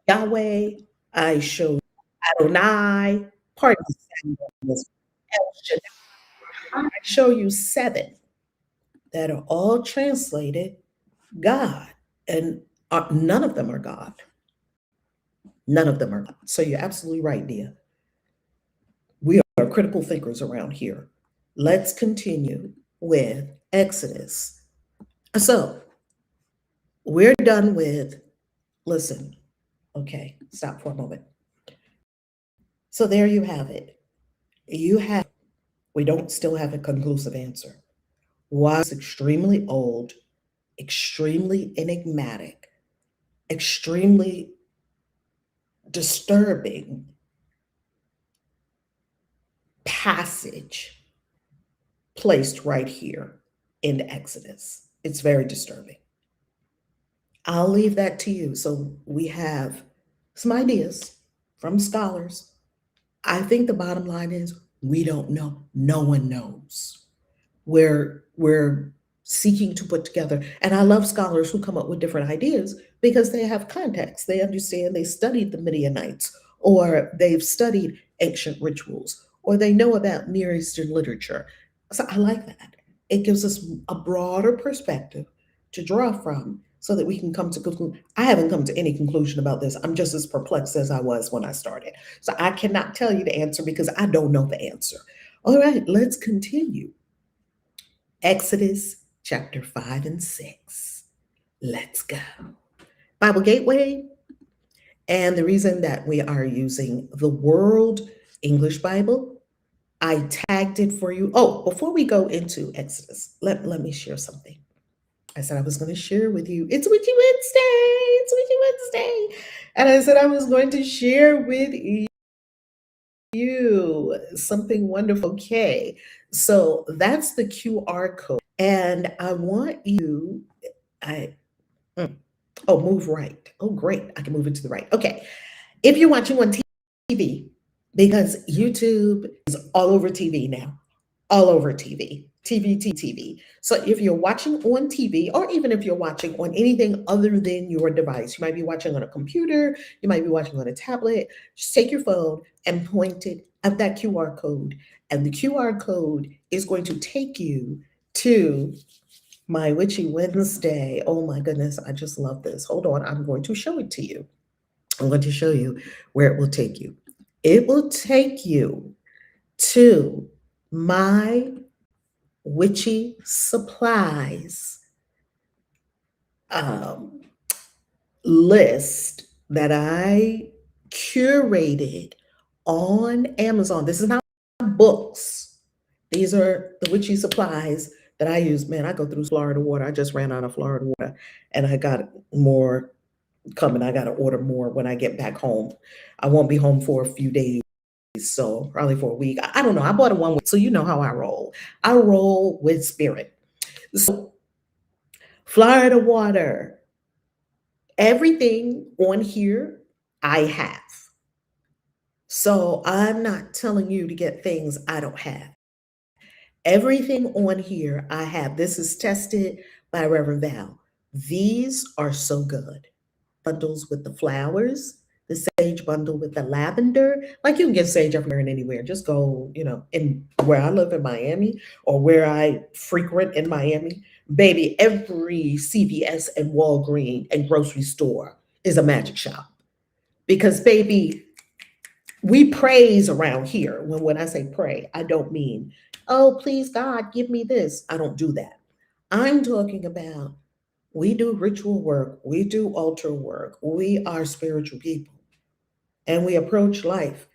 Yahweh, I show you Adonai, pardon me, El Shaddai. I show you 7 that are all translated God, and none of them are God. None of them are God. So you're absolutely right, Dia. We are critical thinkers around here. Let's continue with Exodus. So we're done with, listen, okay, stop for a moment. So there you have it. We don't still have a conclusive answer. Why it's extremely old, extremely enigmatic, extremely disturbing passage placed right here in Exodus. It's very disturbing. I'll leave that to you. So we have some ideas from scholars. I think the bottom line is we don't know. No one knows. We're seeking to put together, and I love scholars who come up with different ideas because they have context. They understand, they studied the Midianites, or they've studied ancient rituals, or they know about Near Eastern literature. So I like that. It gives us a broader perspective to draw from so that we can come to conclusion. I haven't come to any conclusion about this. I'm just as perplexed as I was when I started. So I cannot tell you the answer because I don't know the answer. All right, let's continue. Exodus chapter 5 and 6. Let's go. Bible Gateway. And the reason that we are using the World English Bible, I tagged it for you. Oh, before we go into Exodus, let me share something. I said I was going to share with you. It's Witchy Wednesday. It's Witchy Wednesday. And I said I was going to share with you something wonderful. Okay. So that's the QR code. And I want you, move right. Oh, great. I can move it to the right. Okay. If you're watching on TV, because YouTube is all over TV now, all over TV. So if you're watching on TV, or even if you're watching on anything other than your device, you might be watching on a computer, you might be watching on a tablet, just take your phone and point it at that QR code. And the QR code is going to take you to my Witchy Wednesday. Oh my goodness, I just love this. Hold on, I'm going to show it to you. I'm going to show you where it will take you. It will take you to my Witchy Supplies list that I curated on Amazon. This is not books. These are the Witchy Supplies that I use. Man, I go through Florida water. I just ran out of Florida water, and I got more coming. I got to order more when I get back home. I won't be home for a few days, so probably for a week. I don't know. I bought it 1 week, so you know how I roll. I roll with spirit. So Florida water, everything on here I have. So I'm not telling you to get things I don't have. Everything on here I have. This is tested by Reverend Val. These are so good. Bundles with the flowers, the sage bundle with the lavender. Like you can get sage everywhere and anywhere. Just go, in where I live in Miami or where I frequent in Miami. Baby, every CVS and Walgreens and grocery store is a magic shop. Because, baby, we praise around here. When I say pray, I don't mean, oh, please, God, give me this. I don't do that. I'm talking about we do ritual work, we do altar work, we are spiritual people, and we approach life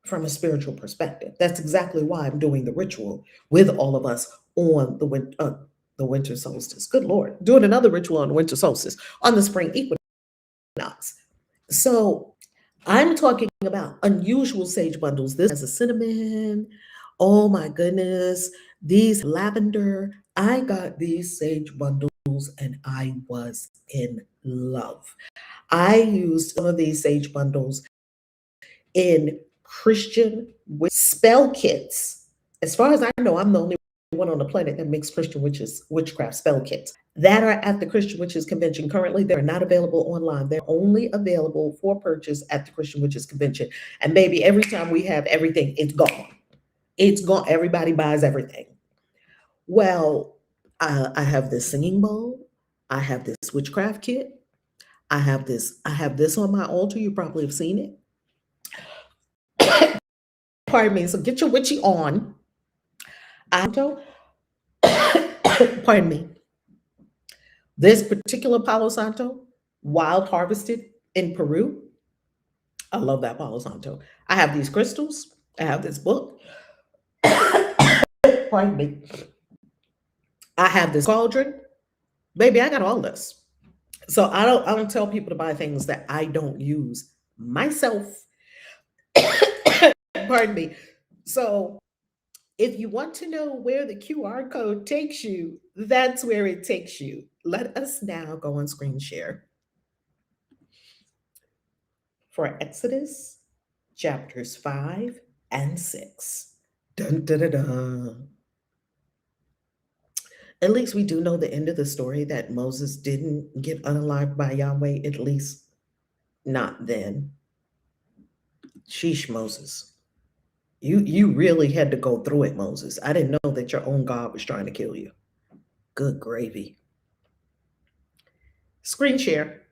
from a spiritual perspective. That's exactly why I'm doing the ritual with all of us on the winter solstice. Good Lord, doing another ritual on the winter solstice, on the spring equinox. So I'm talking about unusual sage bundles. This has a cinnamon. Oh my goodness. These lavender. I got these sage bundles and I was in love. I used some of these sage bundles in Christian spell kits. As far as I know, I'm the only one on the planet that makes Christian witchcraft spell kits that are at the Christian Witches Convention. Currently, they're not available online. They're only available for purchase at the Christian Witches Convention. And baby, every time we have everything, it's gone. It's gone. Everybody buys everything. Well, I have this singing bowl. I have this witchcraft kit. I have this. I have this on my altar. You probably have seen it. Pardon me. So get your witchy on. Pardon me. This particular Palo Santo, wild harvested in Peru. I love that Palo Santo. I have these crystals. I have this book. Pardon me. I have this cauldron. Baby, I got all this. So I don't tell people to buy things that I don't use myself. Pardon me. So if you want to know where the QR code takes you, that's where it takes you. Let us now go on screen share for Exodus chapters 5 and 6. Dun, dun, dun, dun. At least we do know the end of the story, that Moses didn't get unalived by Yahweh, at least not then. Sheesh, Moses. You really had to go through it, Moses. I didn't know that your own God was trying to kill you. Good gravy. Screen share.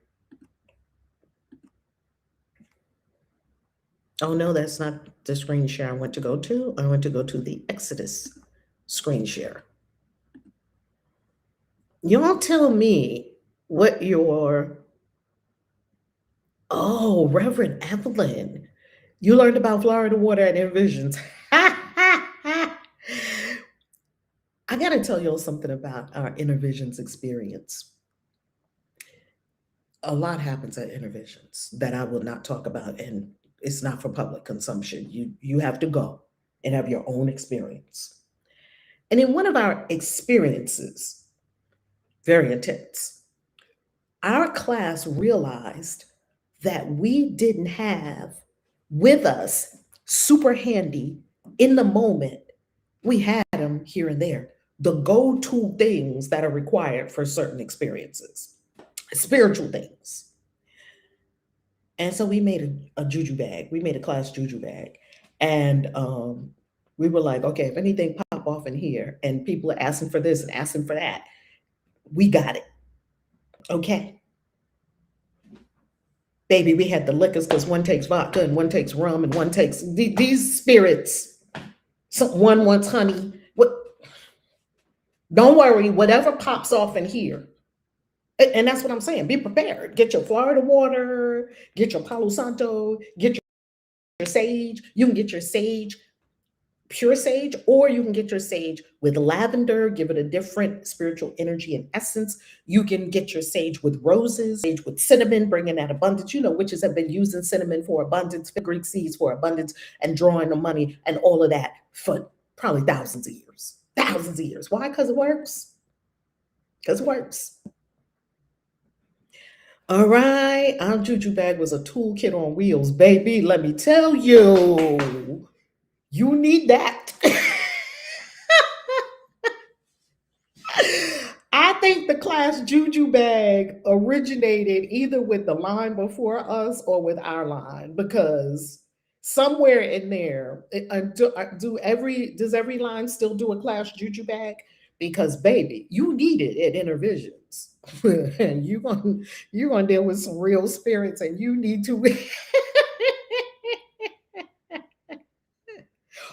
Oh no, that's not the screen share I want to go to. I want to go to the Exodus screen share. Y'all tell me what your... Oh, Reverend Evelyn. You learned about Florida water and envisions. I got to tell y'all something about our Intervisions experience. A lot happens at Intervisions that I will not talk about, and it's not for public consumption. You have to go and have your own experience. And in one of our experiences, very intense, our class realized that we didn't have with us super handy in the moment. We had them here and there, the go-to things that are required for certain experiences, spiritual things. And so we made a juju bag. We made a class juju bag. And we were like, okay, if anything pop off in here and people are asking for this and asking for that, we got it. Okay. Baby, we had the liquors because one takes vodka and one takes rum and one takes these spirits. So one wants honey. What? Don't worry, whatever pops off in here. And that's what I'm saying. Be prepared. Get your Florida water, get your Palo Santo, get your sage. You can get your sage, pure sage, or you can get your sage with lavender, give it a different spiritual energy and essence. You can get your sage with roses, sage with cinnamon, bringing that abundance. You know, witches have been using cinnamon for abundance, Greek seeds for abundance, and drawing the money and all of that for probably thousands of years. Thousands of years. Why? Because it works. Because it works. All right, our juju bag was a toolkit on wheels, baby. Let me tell you, you need that. I think the class juju bag originated either with the line before us or with our line, because somewhere in there, does every line still do a class juju bag? Because baby, you need it at Intervisions, and you're gonna deal with some real spirits, and you need to.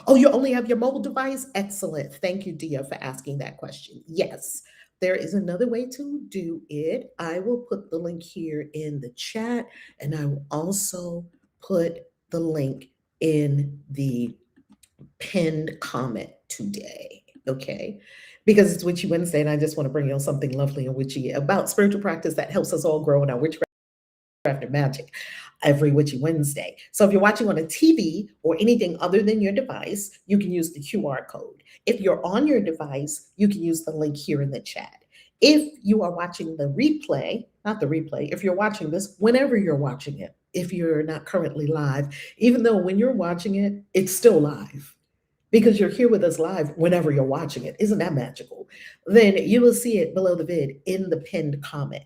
Oh, you only have your mobile device? Excellent. Thank you, Dia, for asking that question. Yes, there is another way to do it. I will put the link here in the chat, and I will also put the link in the pinned comment today. Okay. because it's Witchy Wednesday, and I just want to bring you something lovely and witchy about spiritual practice that helps us all grow in our witchcraft and magic every Witchy Wednesday. So if you're watching on a TV or anything other than your device, you can use the QR code. If you're on your device, you can use the link here in the chat. If you are watching the replay, not the replay, if you're watching this, whenever you're watching it, if you're not currently live, even though when you're watching it, it's still live because you're here with us live whenever you're watching it. Isn't that magical? Then you will see it below the vid in the pinned comment.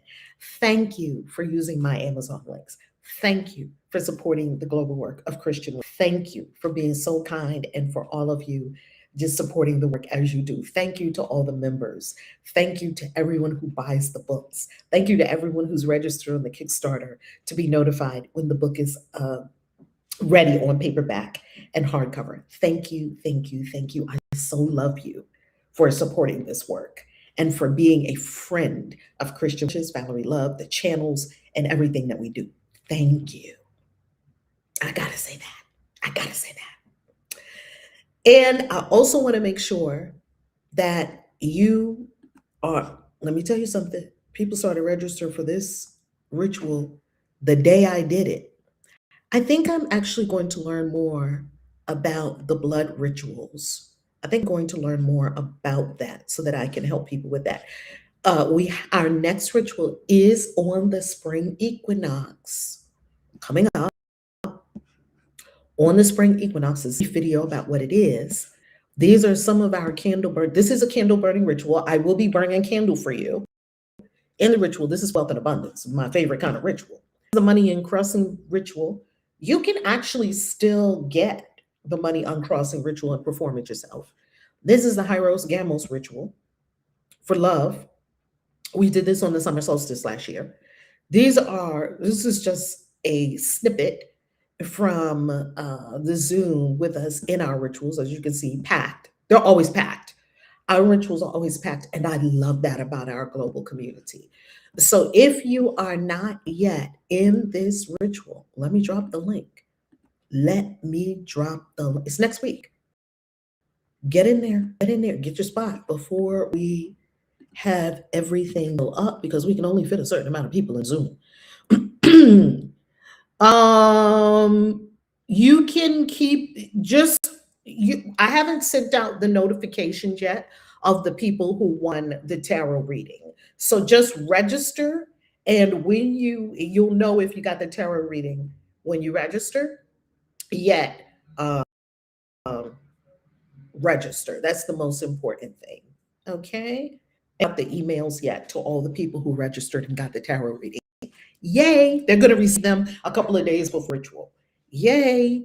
Thank you for using my Amazon links. Thank you for supporting the global work of Christian. Thank you for being so kind and for all of you just supporting the work as you do. Thank you to all the members. Thank you to everyone who buys the books. Thank you to everyone who's registered on the Kickstarter to be notified when the book is ready on paperback and hardcover. Thank you, thank you, thank you. I so love you for supporting this work and for being a friend of Christian Witches, Valerie Love, the channels, and everything that we do. Thank you. I gotta say that. I gotta say that. And I also want to make sure that you are, let me tell you something. People started registering for this ritual the day I did it. I think I'm actually going to learn more about the blood rituals. I think I'm going to learn more about that so that I can help people with that. Our next ritual is on the spring equinox coming up. On the spring equinox is a video about what it is. These are some of our candle burn. This is a candle burning ritual. I will be burning a candle for you. In the ritual, this is wealth and abundance, my favorite kind of ritual. The money uncrossing ritual. You can actually still get the money uncrossing ritual and perform it yourself. This is the Hyros Gamos ritual for love. We did this on the summer solstice last year. This is just a snippet from the Zoom with us in our rituals. As you can see, packed. They're always packed. Our rituals are always packed, and I love that about our global community. So if you are not yet in this ritual, let me drop the link. It's next week. Get in there, get your spot before we have everything go up, because we can only fit a certain amount of people in Zoom. You can I haven't sent out the notifications yet of the people who won the tarot reading. So just register, and when you'll know if you got the tarot reading when you register. Yet register. That's the most important thing. Okay? Not the emails yet to all the people who registered and got the tarot reading. Yay! They're going to receive them a couple of days before ritual. Yay!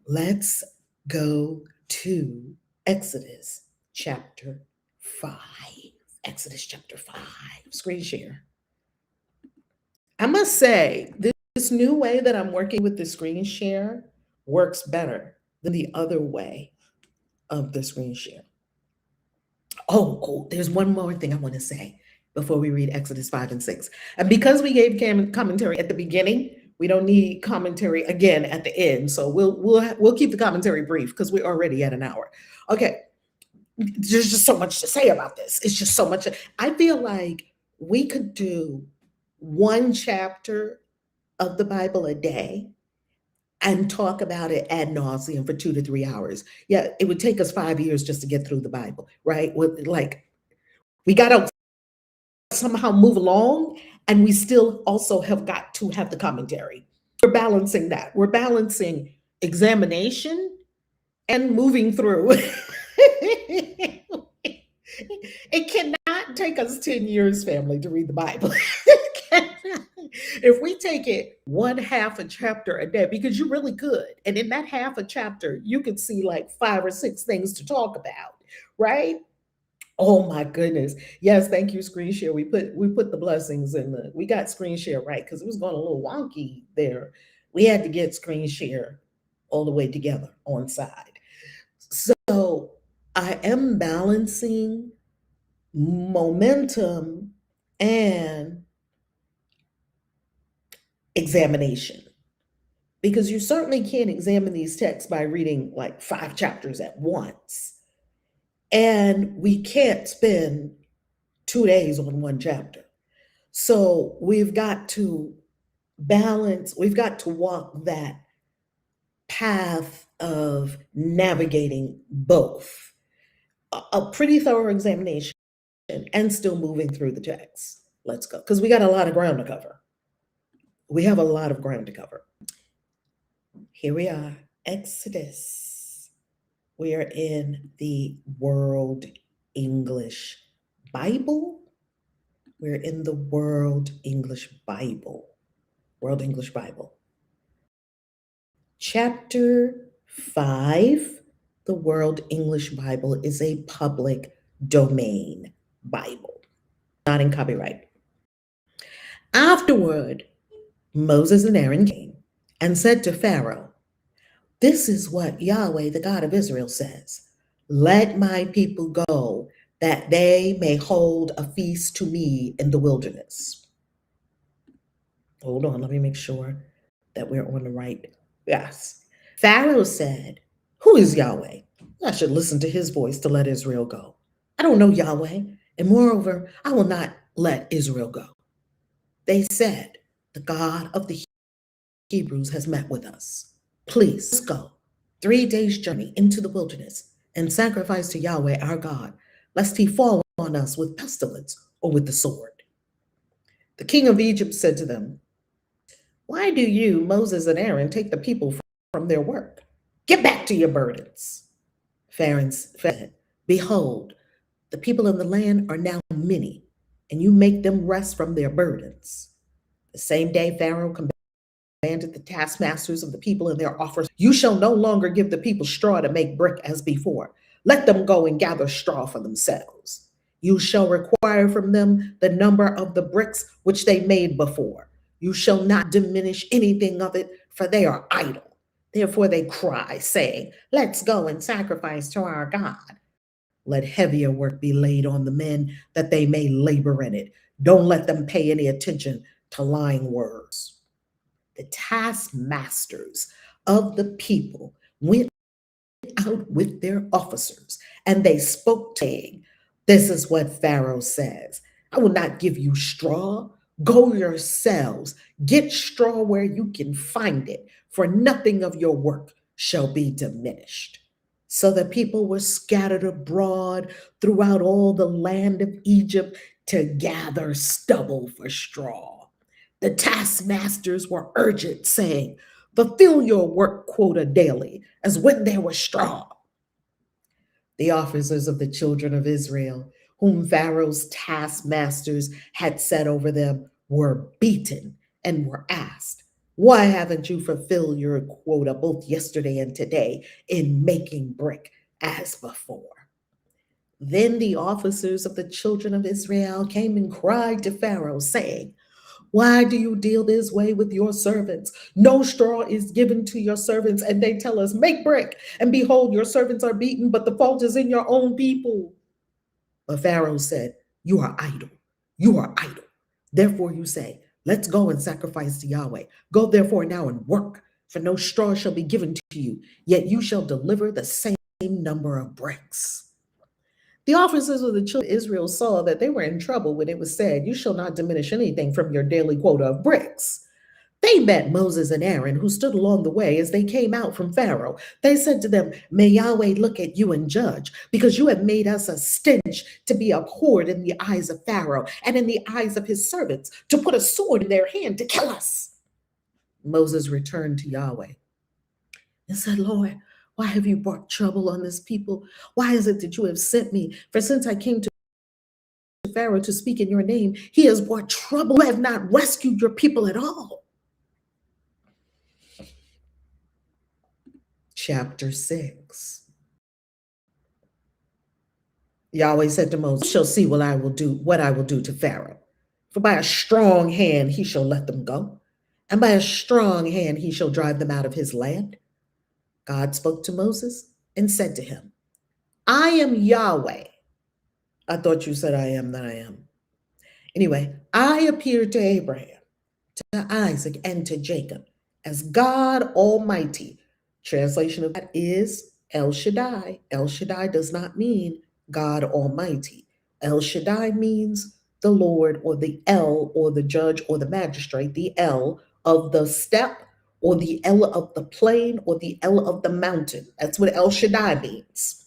Let's go to Exodus chapter 5. Exodus chapter 5. Screen share. I must say, this new way that I'm working with the screen share works better than the other way of the screen share. Oh, there's one more thing I want to say before we read Exodus 5 and 6. And because we gave commentary at the beginning, we don't need commentary again at the end. So we'll keep the commentary brief because we're already at an hour. Okay. There's just so much to say about this. It's just so much. I feel like we could do one chapter of the Bible a day and talk about it ad nauseum for 2 to 3 hours. Yeah, it would take us 5 years just to get through the Bible, right? We got to somehow move along, and we still also have got to have the commentary. We're balancing that. We're balancing examination and moving through. It cannot take us 10 years, family, to read the Bible. If we take it one half a chapter a day, because you really could, and in that half a chapter, you could see like 5 or 6 things to talk about, right? Oh my goodness. Yes, thank you, screen share. We put the blessings we got screen share right, because it was going a little wonky there. We had to get screen share all the way together on side. So I am balancing momentum and examination, because you certainly can't examine these texts by reading like 5 chapters at once. And we can't spend 2 days on one chapter. So we've got to balance, we've got to walk that path of navigating both a pretty thorough examination and still moving through the text. Let's go, because we got a lot of ground to cover. We have a lot of ground to cover. Here we are, Exodus. We are in the World English Bible. We're in the World English Bible. World English Bible. Chapter 5, the World English Bible is a public domain Bible, not in copyright. Afterward, Moses and Aaron came and said to Pharaoh, "This is what Yahweh, the God of Israel, says. Let my people go, that they may hold a feast to me in the wilderness." Hold on, let me make sure that we're on the right. Yes. Pharaoh said, "Who is Yahweh? I should listen to his voice to let Israel go. I don't know Yahweh, and moreover, I will not let Israel go." They said, "The God of the Hebrews has met with us. Please go 3 days' journey into the wilderness and sacrifice to Yahweh our God, lest he fall on us with pestilence or with the sword." The king of Egypt said to them, "Why do you, Moses and Aaron, take the people from their work? Get back to your burdens." Pharaoh said, "Behold, the people of the land are now many, and you make them rest from their burdens." The same day Pharaoh commanded the taskmasters of the people and their offers, "You shall no longer give the people straw to make brick as before. Let them go and gather straw for themselves. You shall require from them the number of the bricks which they made before. You shall not diminish anything of it, for they are idle. Therefore they cry, saying, 'Let's go and sacrifice to our God.' Let heavier work be laid on the men, that they may labor in it. Don't let them pay any attention to lying words." The taskmasters of the people went out with their officers, and they spoke, saying, "This is what Pharaoh says. I will not give you straw. Go yourselves, get straw where you can find it, for nothing of your work shall be diminished." So the people were scattered abroad throughout all the land of Egypt to gather stubble for straw. The taskmasters were urgent, saying, "Fulfill your work quota daily, as when there was straw." The officers of the children of Israel, whom Pharaoh's taskmasters had set over them, were beaten and were asked, "Why haven't you fulfilled your quota both yesterday and today in making brick as before?" Then the officers of the children of Israel came and cried to Pharaoh, saying, "Why do you deal this way with your servants? No straw is given to your servants, and they tell us, 'Make brick.' And behold, your servants are beaten, but the fault is in your own people." But Pharaoh said, "You are idle. You are idle. Therefore you say, 'Let's go and sacrifice to Yahweh.' Go therefore now and work, for no straw shall be given to you, yet you shall deliver the same number of bricks." The officers of the children of Israel saw that they were in trouble when it was said, "You shall not diminish anything from your daily quota of bricks." They met Moses and Aaron, who stood along the way as they came out from Pharaoh. They said to them, "May Yahweh look at you and judge, because you have made us a stench to be abhorred in the eyes of Pharaoh and in the eyes of his servants, to put a sword in their hand to kill us." Moses returned to Yahweh and said, "Lord, why have you brought trouble on this people? Why is it that you have sent me? For since I came to Pharaoh to speak in your name, he has brought trouble. You have not rescued your people at all." Chapter 6. Yahweh said to Moses, "You shall see what I will do to Pharaoh. For by a strong hand he shall let them go, and by a strong hand he shall drive them out of his land." God spoke to Moses and said to him, "I am Yahweh." I thought you said, "I am that I am." Anyway, I appeared to Abraham, to Isaac, and to Jacob as God Almighty. Translation of that is El Shaddai. El Shaddai does not mean God Almighty. El Shaddai means the Lord, or the El, or the judge, or the magistrate, the El of the step, or the El of the plain, or the El of the mountain. That's what El Shaddai means.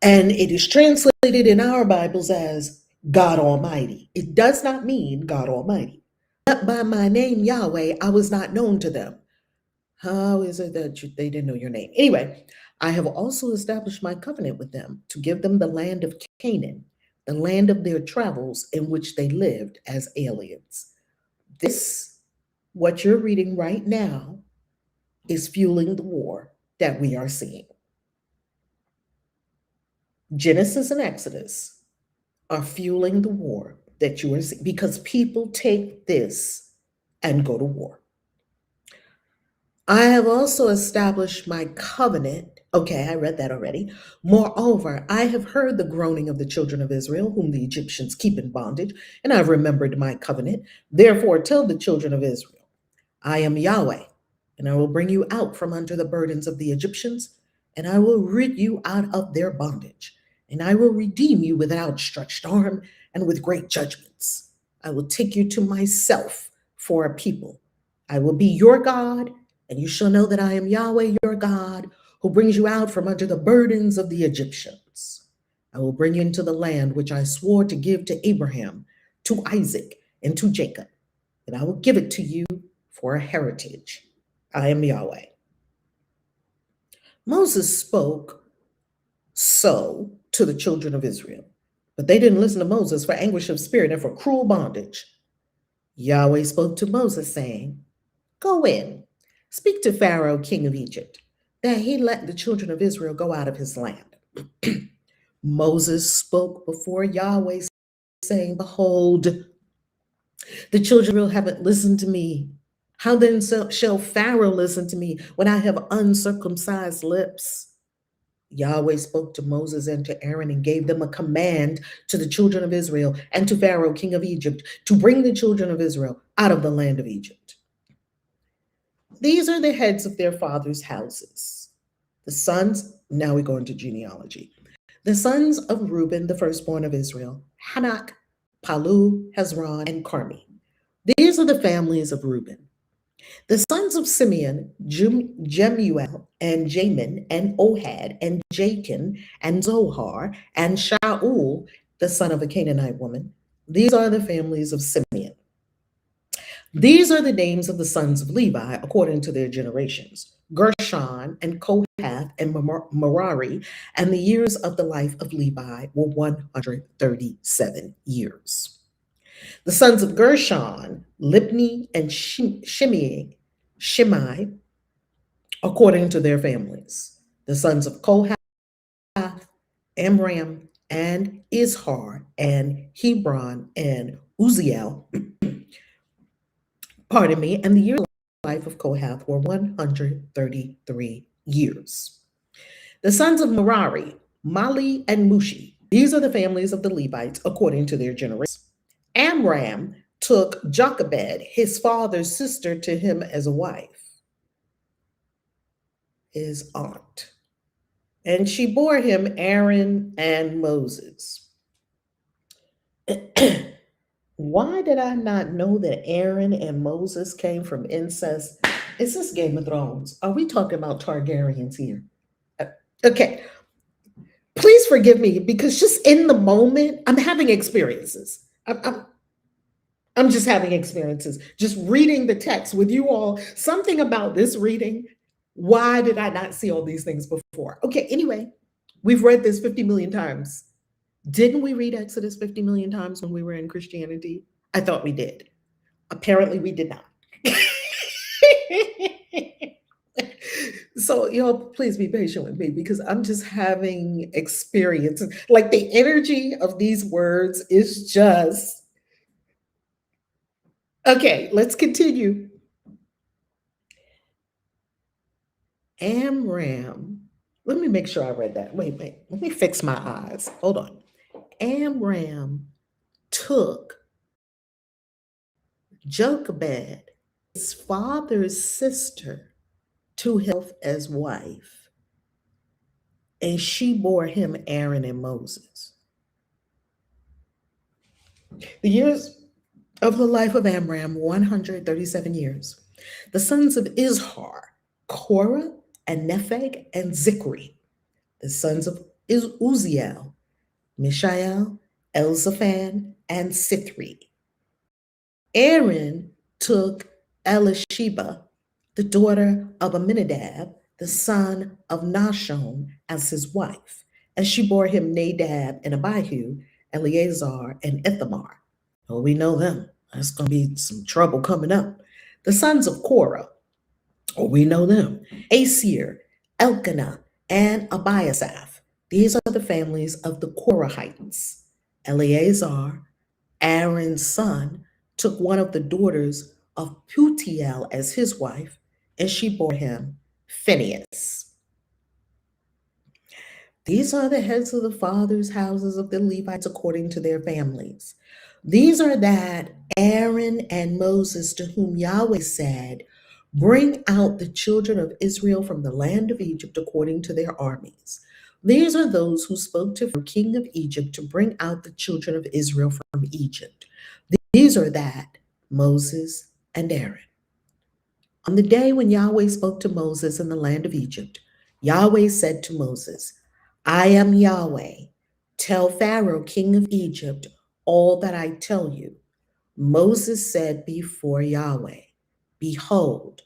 And it is translated in our Bibles as God Almighty. It does not mean God Almighty. But by my name, Yahweh, I was not known to them. How is it that they didn't know your name? Anyway, I have also established my covenant with them to give them the land of Canaan, the land of their travels in which they lived as aliens. This, what you're reading right now, is fueling the war that we are seeing. Genesis and Exodus are fueling the war that you are seeing because people take this and go to war. I have also established my covenant. Okay, I read that already. Moreover, I have heard the groaning of the children of Israel, whom the Egyptians keep in bondage, and I've remembered my covenant. Therefore, tell the children of Israel, I am Yahweh, and I will bring you out from under the burdens of the Egyptians, and I will rid you out of their bondage, and I will redeem you with an outstretched arm and with great judgments. I will take you to myself for a people. I will be your God, and you shall know that I am Yahweh your God, who brings you out from under the burdens of the Egyptians. I will bring you into the land which I swore to give to Abraham, to Isaac, and to Jacob, and I will give it to you for a heritage. I am Yahweh. Moses spoke so to the children of Israel, but they didn't listen to Moses for anguish of spirit and for cruel bondage. Yahweh spoke to Moses, saying, Go in, speak to Pharaoh, king of Egypt, that he let the children of Israel go out of his land. Moses spoke before Yahweh, saying, Behold, the children of Israel haven't listened to me. How then shall Pharaoh listen to me when I have uncircumcised lips? Yahweh spoke to Moses and to Aaron and gave them a command to the children of Israel and to Pharaoh, king of Egypt, to bring the children of Israel out of the land of Egypt. These are the heads of their fathers' houses. The sons, now we go into genealogy. The sons of Reuben, the firstborn of Israel, Hanak, Palu, Hezron, and Carmi. These are the families of Reuben. The sons of Simeon, Jemuel, and Jamin, and Ohad, and Jachin, and Zohar, and Shaul, the son of a Canaanite woman. These are the families of Simeon. These are the names of the sons of Levi according to their generations: Gershon, and Kohath, and Merari, and the years of the life of Levi were 137 years. The sons of Gershon, Libni, and Shimei, according to their families. The sons of Kohath, Amram, and Izhar, and Hebron, and Uziel, pardon me, and the years of life of Kohath were 133 years. The sons of Merari, Mali, and Mushi. These are the families of the Levites according to their generations. Amram took Jochebed, his father's sister, to him as a wife, his aunt, and she bore him Aaron and Moses. Why did I not know that Aaron and Moses came from incest? Is this Game of Thrones? Are we talking about Targaryens here? Okay, please forgive me because just in the moment, I'm having experiences. I'm just having experiences, just reading the text with you all. Something about this reading. Why did I not see all these things before? Okay, anyway, we've read this 50 million times. Didn't we read Exodus 50 million times when we were in Christianity? I thought we did. Apparently, we did not. So, please be patient with me because I'm just having experiences. Like the energy of these words is just okay. Let's continue. Amram. Let me make sure I read that. Wait. Let me fix my eyes. Hold on. Amram took Jochebed, his father's sister, to himself as wife. and she bore him Aaron and Moses. The years of the life of Amram, 137 years. The sons of Izhar, Korah, and Nepheg, and Zikri. The sons of Uziel, Mishael, Elzaphan, and Sithri. Aaron took Elisheba, the daughter of Aminadab, the son of Nahshon, as his wife, and she bore him Nadab and Abihu, Eleazar, and Ithamar. Oh, we know them. That's going to be some trouble coming up. The sons of Korah. Oh, we know them. Asir, Elkanah, and Abiasaph. These are the families of the Korahites. Eleazar, Aaron's son, took one of the daughters of Putiel as his wife, and she bore him Phinehas. These are the heads of the fathers' houses of the Levites according to their families. These are that Aaron and Moses, to whom Yahweh said, bring out the children of Israel from the land of Egypt according to their armies. These are those who spoke to the king of Egypt to bring out the children of Israel from Egypt. These are that Moses and Aaron. On the day when Yahweh spoke to Moses in the land of Egypt, Yahweh said to Moses, I am Yahweh. Tell Pharaoh, king of Egypt, all that I tell you. Moses said before Yahweh, behold,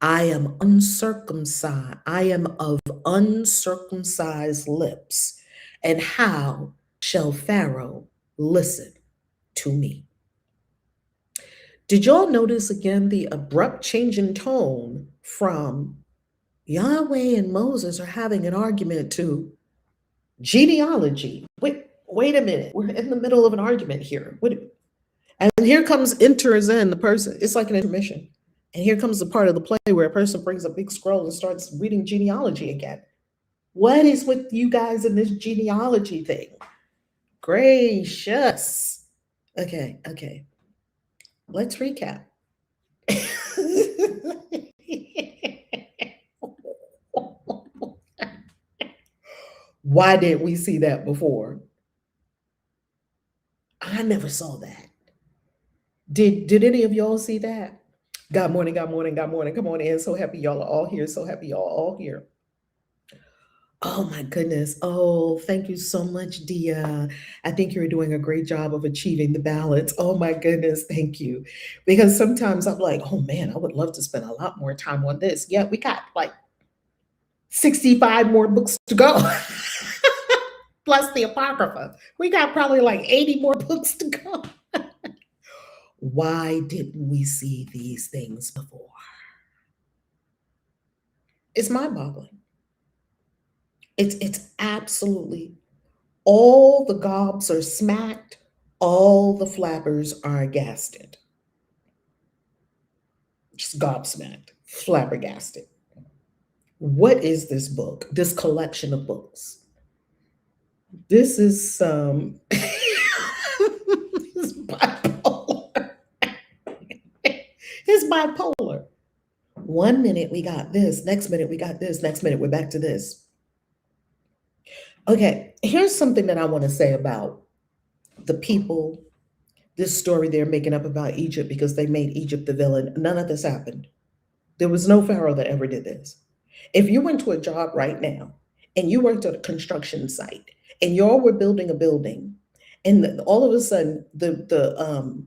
I am uncircumcised. I am of uncircumcised lips. And how shall Pharaoh listen to me? Did y'all notice again the abrupt change in tone from Yahweh and Moses are having an argument to genealogy? Wait a minute. We're in the middle of an argument here. And here enters in the person. It's like an intermission. And here comes the part of the play where a person brings a big scroll and starts reading genealogy again. What is with you guys in this genealogy thing? Gracious. Okay. Let's recap. Why didn't we see that before? I never saw that. Did any of y'all see that? God morning. Come on in. So happy y'all are all here. So happy y'all are all here. Oh my goodness. Oh, thank you so much, Dia. I think you're doing a great job of achieving the balance. Oh my goodness, thank you. Because sometimes I'm like, oh man, I would love to spend a lot more time on this. Yeah, we got like 65 more books to go. Plus the Apocrypha. We got probably like 80 more books to go. Why didn't we see these things before? It's mind-boggling. It's absolutely, all the gobs are smacked, all the flappers are aghasted. Just gobsmacked, flabbergasted. What is this book, this collection of books? This is it's bipolar. It's bipolar. 1 minute we got this, next minute we got this, next minute we're back to this. Okay, here's something that I want to say about the people, this story they're making up about Egypt because they made Egypt the villain. None of this happened. There was no pharaoh that ever did this. If you went to a job right now and you worked at a construction site and y'all were building a building, and all of a sudden the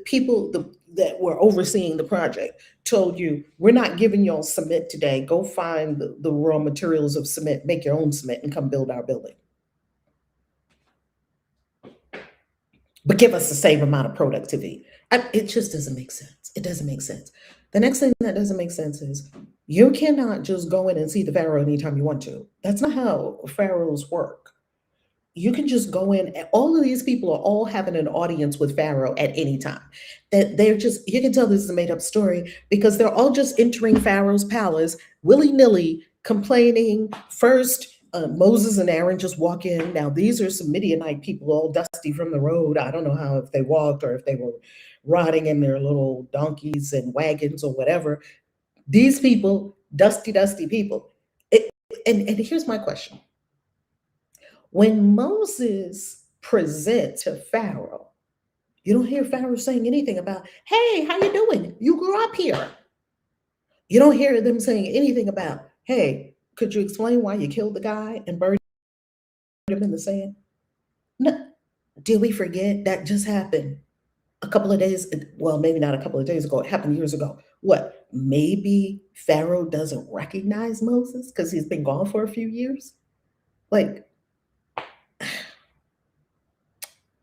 people that were overseeing the project told you, we're not giving y'all cement today. Go find the raw materials of cement, make your own cement, and come build our building. But give us the same amount of productivity. It just doesn't make sense. It doesn't make sense. The next thing that doesn't make sense is you cannot just go in and see the pharaoh anytime you want to. That's not how pharaohs work. You can just go in, and all of these people are all having an audience with Pharaoh at any time. That they're just, you can tell this is a made up story because they're all just entering Pharaoh's palace willy-nilly, complaining. First, Moses and Aaron just walk in. Now, these are some Midianite people, all dusty from the road. I don't know how, if they walked or if they were riding in their little donkeys and wagons or whatever. These people, dusty people. And here's my question. When Moses presents to Pharaoh, you don't hear Pharaoh saying anything about, hey, how you doing? You grew up here. You don't hear them saying anything about, hey, could you explain why you killed the guy and buried him in the sand? No. Did we forget that just happened a couple of days? Well, maybe not a couple of days ago. It happened years ago. What? Maybe Pharaoh doesn't recognize Moses because he's been gone for a few years? Like,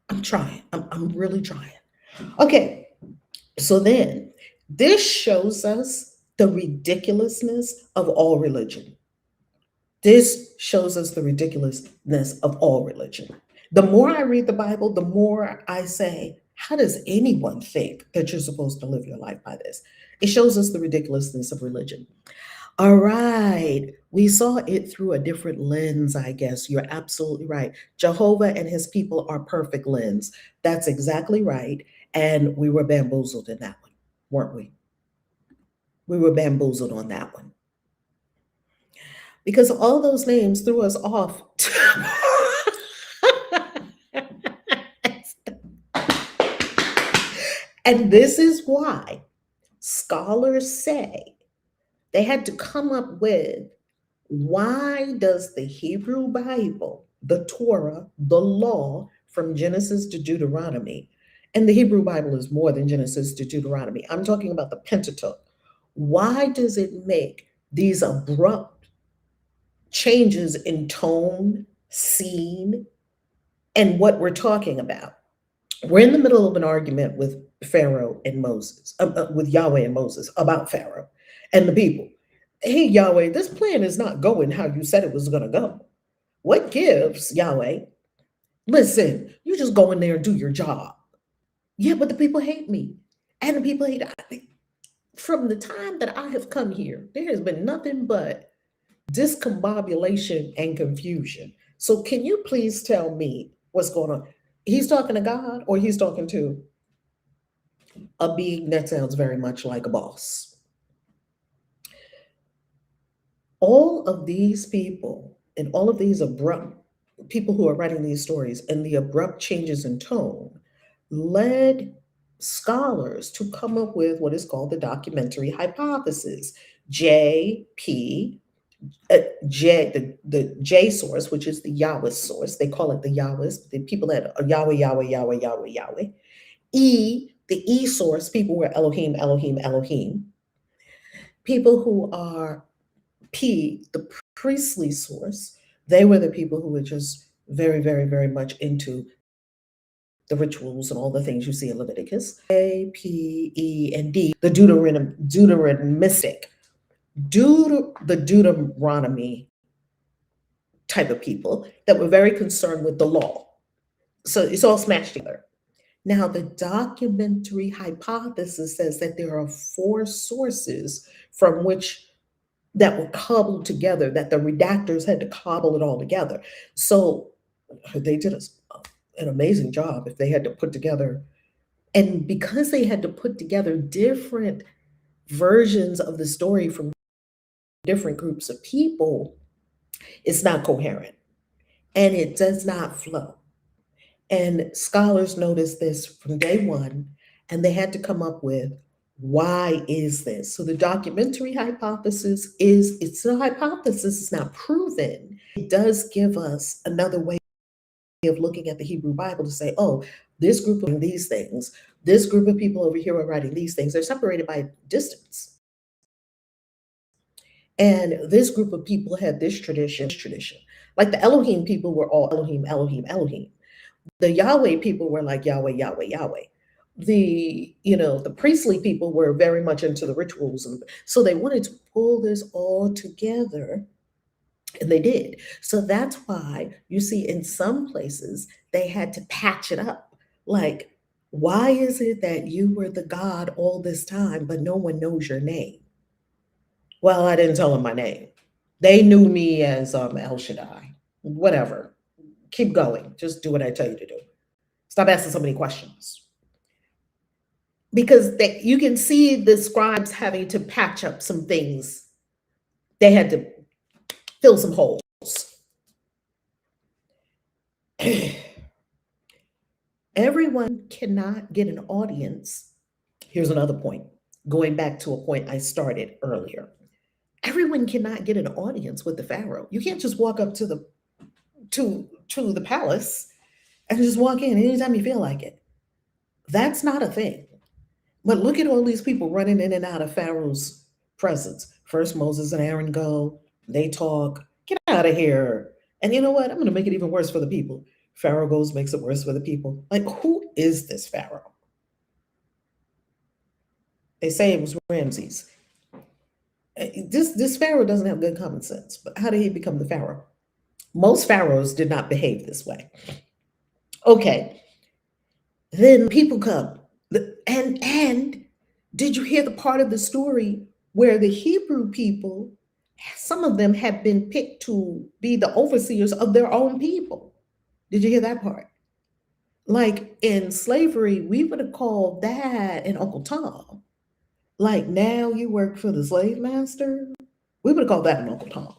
I'm trying. I'm really trying. Okay. So then this shows us the ridiculousness of all religion. This shows us the ridiculousness of all religion. The more I read the Bible, the more I say, how does anyone think that you're supposed to live your life by this? It shows us the ridiculousness of religion. All right. We saw it through a different lens, I guess. You're absolutely right. Jehovah and his people are perfect lens. That's exactly right. And we were bamboozled in that one, weren't we? We were bamboozled on that one. Because all those names threw us off. And this is why scholars say they had to come up with, why does the Hebrew Bible, the Torah, the law from Genesis to Deuteronomy, and the Hebrew Bible is more than Genesis to Deuteronomy. I'm talking about the Pentateuch. Why does it make these abrupt changes in tone, scene, and what we're talking about? We're in the middle of an argument with Pharaoh and Moses, with Yahweh and Moses about Pharaoh and the people. Hey, Yahweh, this plan is not going how you said it was going to go. What gives, Yahweh? Listen, you just go in there and do your job. Yeah, but the people hate me. And the people hate, from the time that I have come here, there has been nothing but discombobulation and confusion. So can you please tell me what's going on? He's talking to God, or he's talking to a being that sounds very much like a boss. All of these people and all of these abrupt people who are writing these stories and the abrupt changes in tone led scholars to come up with what is called the documentary hypothesis. JP, the J source, which is the Yahweh source, they call it the Yahwehs, the people that are Yahweh, Yahweh, Yahweh, Yahweh, Yahweh. E, the E source, people were Elohim, Elohim, Elohim. People who are P, the priestly source, they were the people who were just very, very, very much into the rituals and all the things you see in Leviticus. A, P, E, and D, the Deuteronomistic, the Deuteronomy type of people that were very concerned with the law. So it's all smashed together. Now, the documentary hypothesis says that there are 4 sources from which that were cobbled together, that the redactors had to cobble it all together. So they did an amazing job if they had to put together, and because they had to put together different versions of the story from different groups of people, it's not coherent and it does not flow. And scholars noticed this from day one, and they had to come up with, why is this? So the documentary hypothesis is, it's a hypothesis, it's not proven. It does give us another way of looking at the Hebrew Bible to say, oh, this group of these things, this group of people over here are writing these things. They're separated by distance. And this group of people had this tradition. Like the Elohim people were all Elohim, Elohim, Elohim. The Yahweh people were like Yahweh, Yahweh, Yahweh. The priestly people were very much into the rituals. And so they wanted to pull this all together, and they did. So that's why you see in some places they had to patch it up. Like, why is it that you were the God all this time, but no one knows your name? Well, I didn't tell them my name. They knew me as El Shaddai. Whatever. Keep going. Just do what I tell you to do. Stop asking so many questions. Because you can see the scribes having to patch up some things. They had to fill some holes. Everyone cannot get an audience. Here's another point, going back to a point I started earlier. Everyone cannot get an audience with the Pharaoh. You can't just walk up to the palace and just walk in anytime you feel like it. That's not a thing. But look at all these people running in and out of Pharaoh's presence. First, Moses and Aaron go, they talk, get out of here. And you know what? I'm going to make it even worse for the people. Pharaoh goes, makes it worse for the people. Like, who is this Pharaoh? They say it was Ramses. This Pharaoh doesn't have good common sense. But how did he become the Pharaoh? Most pharaohs did not behave this way. Okay, then people come. And did you hear the part of the story where the Hebrew people, some of them had been picked to be the overseers of their own people? Did you hear that part? Like in slavery, we would have called that an Uncle Tom. Like now you work for the slave master, we would have called that an Uncle Tom.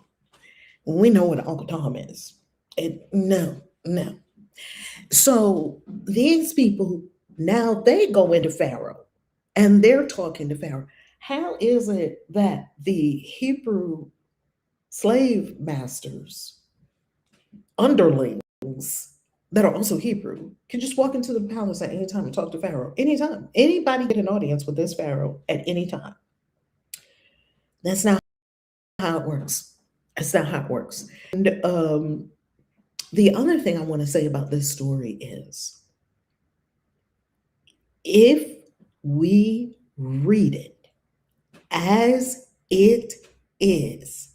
We know what an Uncle Tom is. No, no. So these people, now they go into Pharaoh and they're talking to Pharaoh. How is it that the Hebrew slave masters, underlings that are also Hebrew, can just walk into the palace at any time and talk to Pharaoh? Anytime. Anybody get an audience with this Pharaoh at any time. That's not how it works. That's not how it works. And the other thing I want to say about this story is if we read it as it is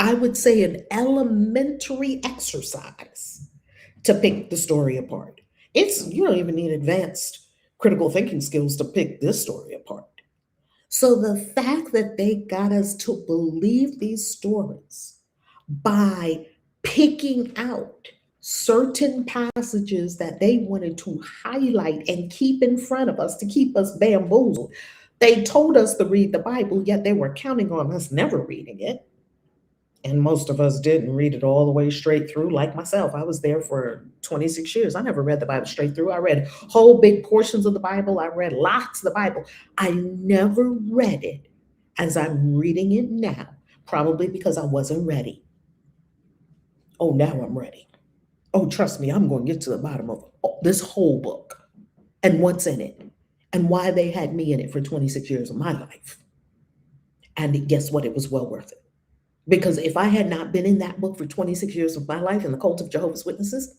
I would say, an elementary exercise to pick the story apart. You don't even need advanced critical thinking skills to pick this story apart. So the fact that they got us to believe these stories by picking out certain passages that they wanted to highlight and keep in front of us to keep us bamboozled. They told us to read the Bible, yet they were counting on us never reading it. And most of us didn't read it all the way straight through, like myself. I was there for 26 years. I never read the Bible straight through. I read whole big portions of the Bible. I read lots of the Bible. I never read it as I'm reading it now, probably because I wasn't ready. Oh, now I'm ready. Oh, trust me, I'm going to get to the bottom of this whole book and what's in it and why they had me in it for 26 years of my life. And guess what? It was well worth it. Because if I had not been in that book for 26 years of my life in the cult of Jehovah's Witnesses,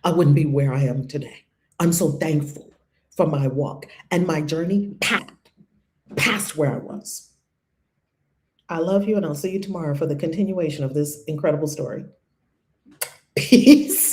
I wouldn't be where I am today. I'm so thankful for my walk and my journey past where I was. I love you, and I'll see you tomorrow for the continuation of this incredible story. Peace.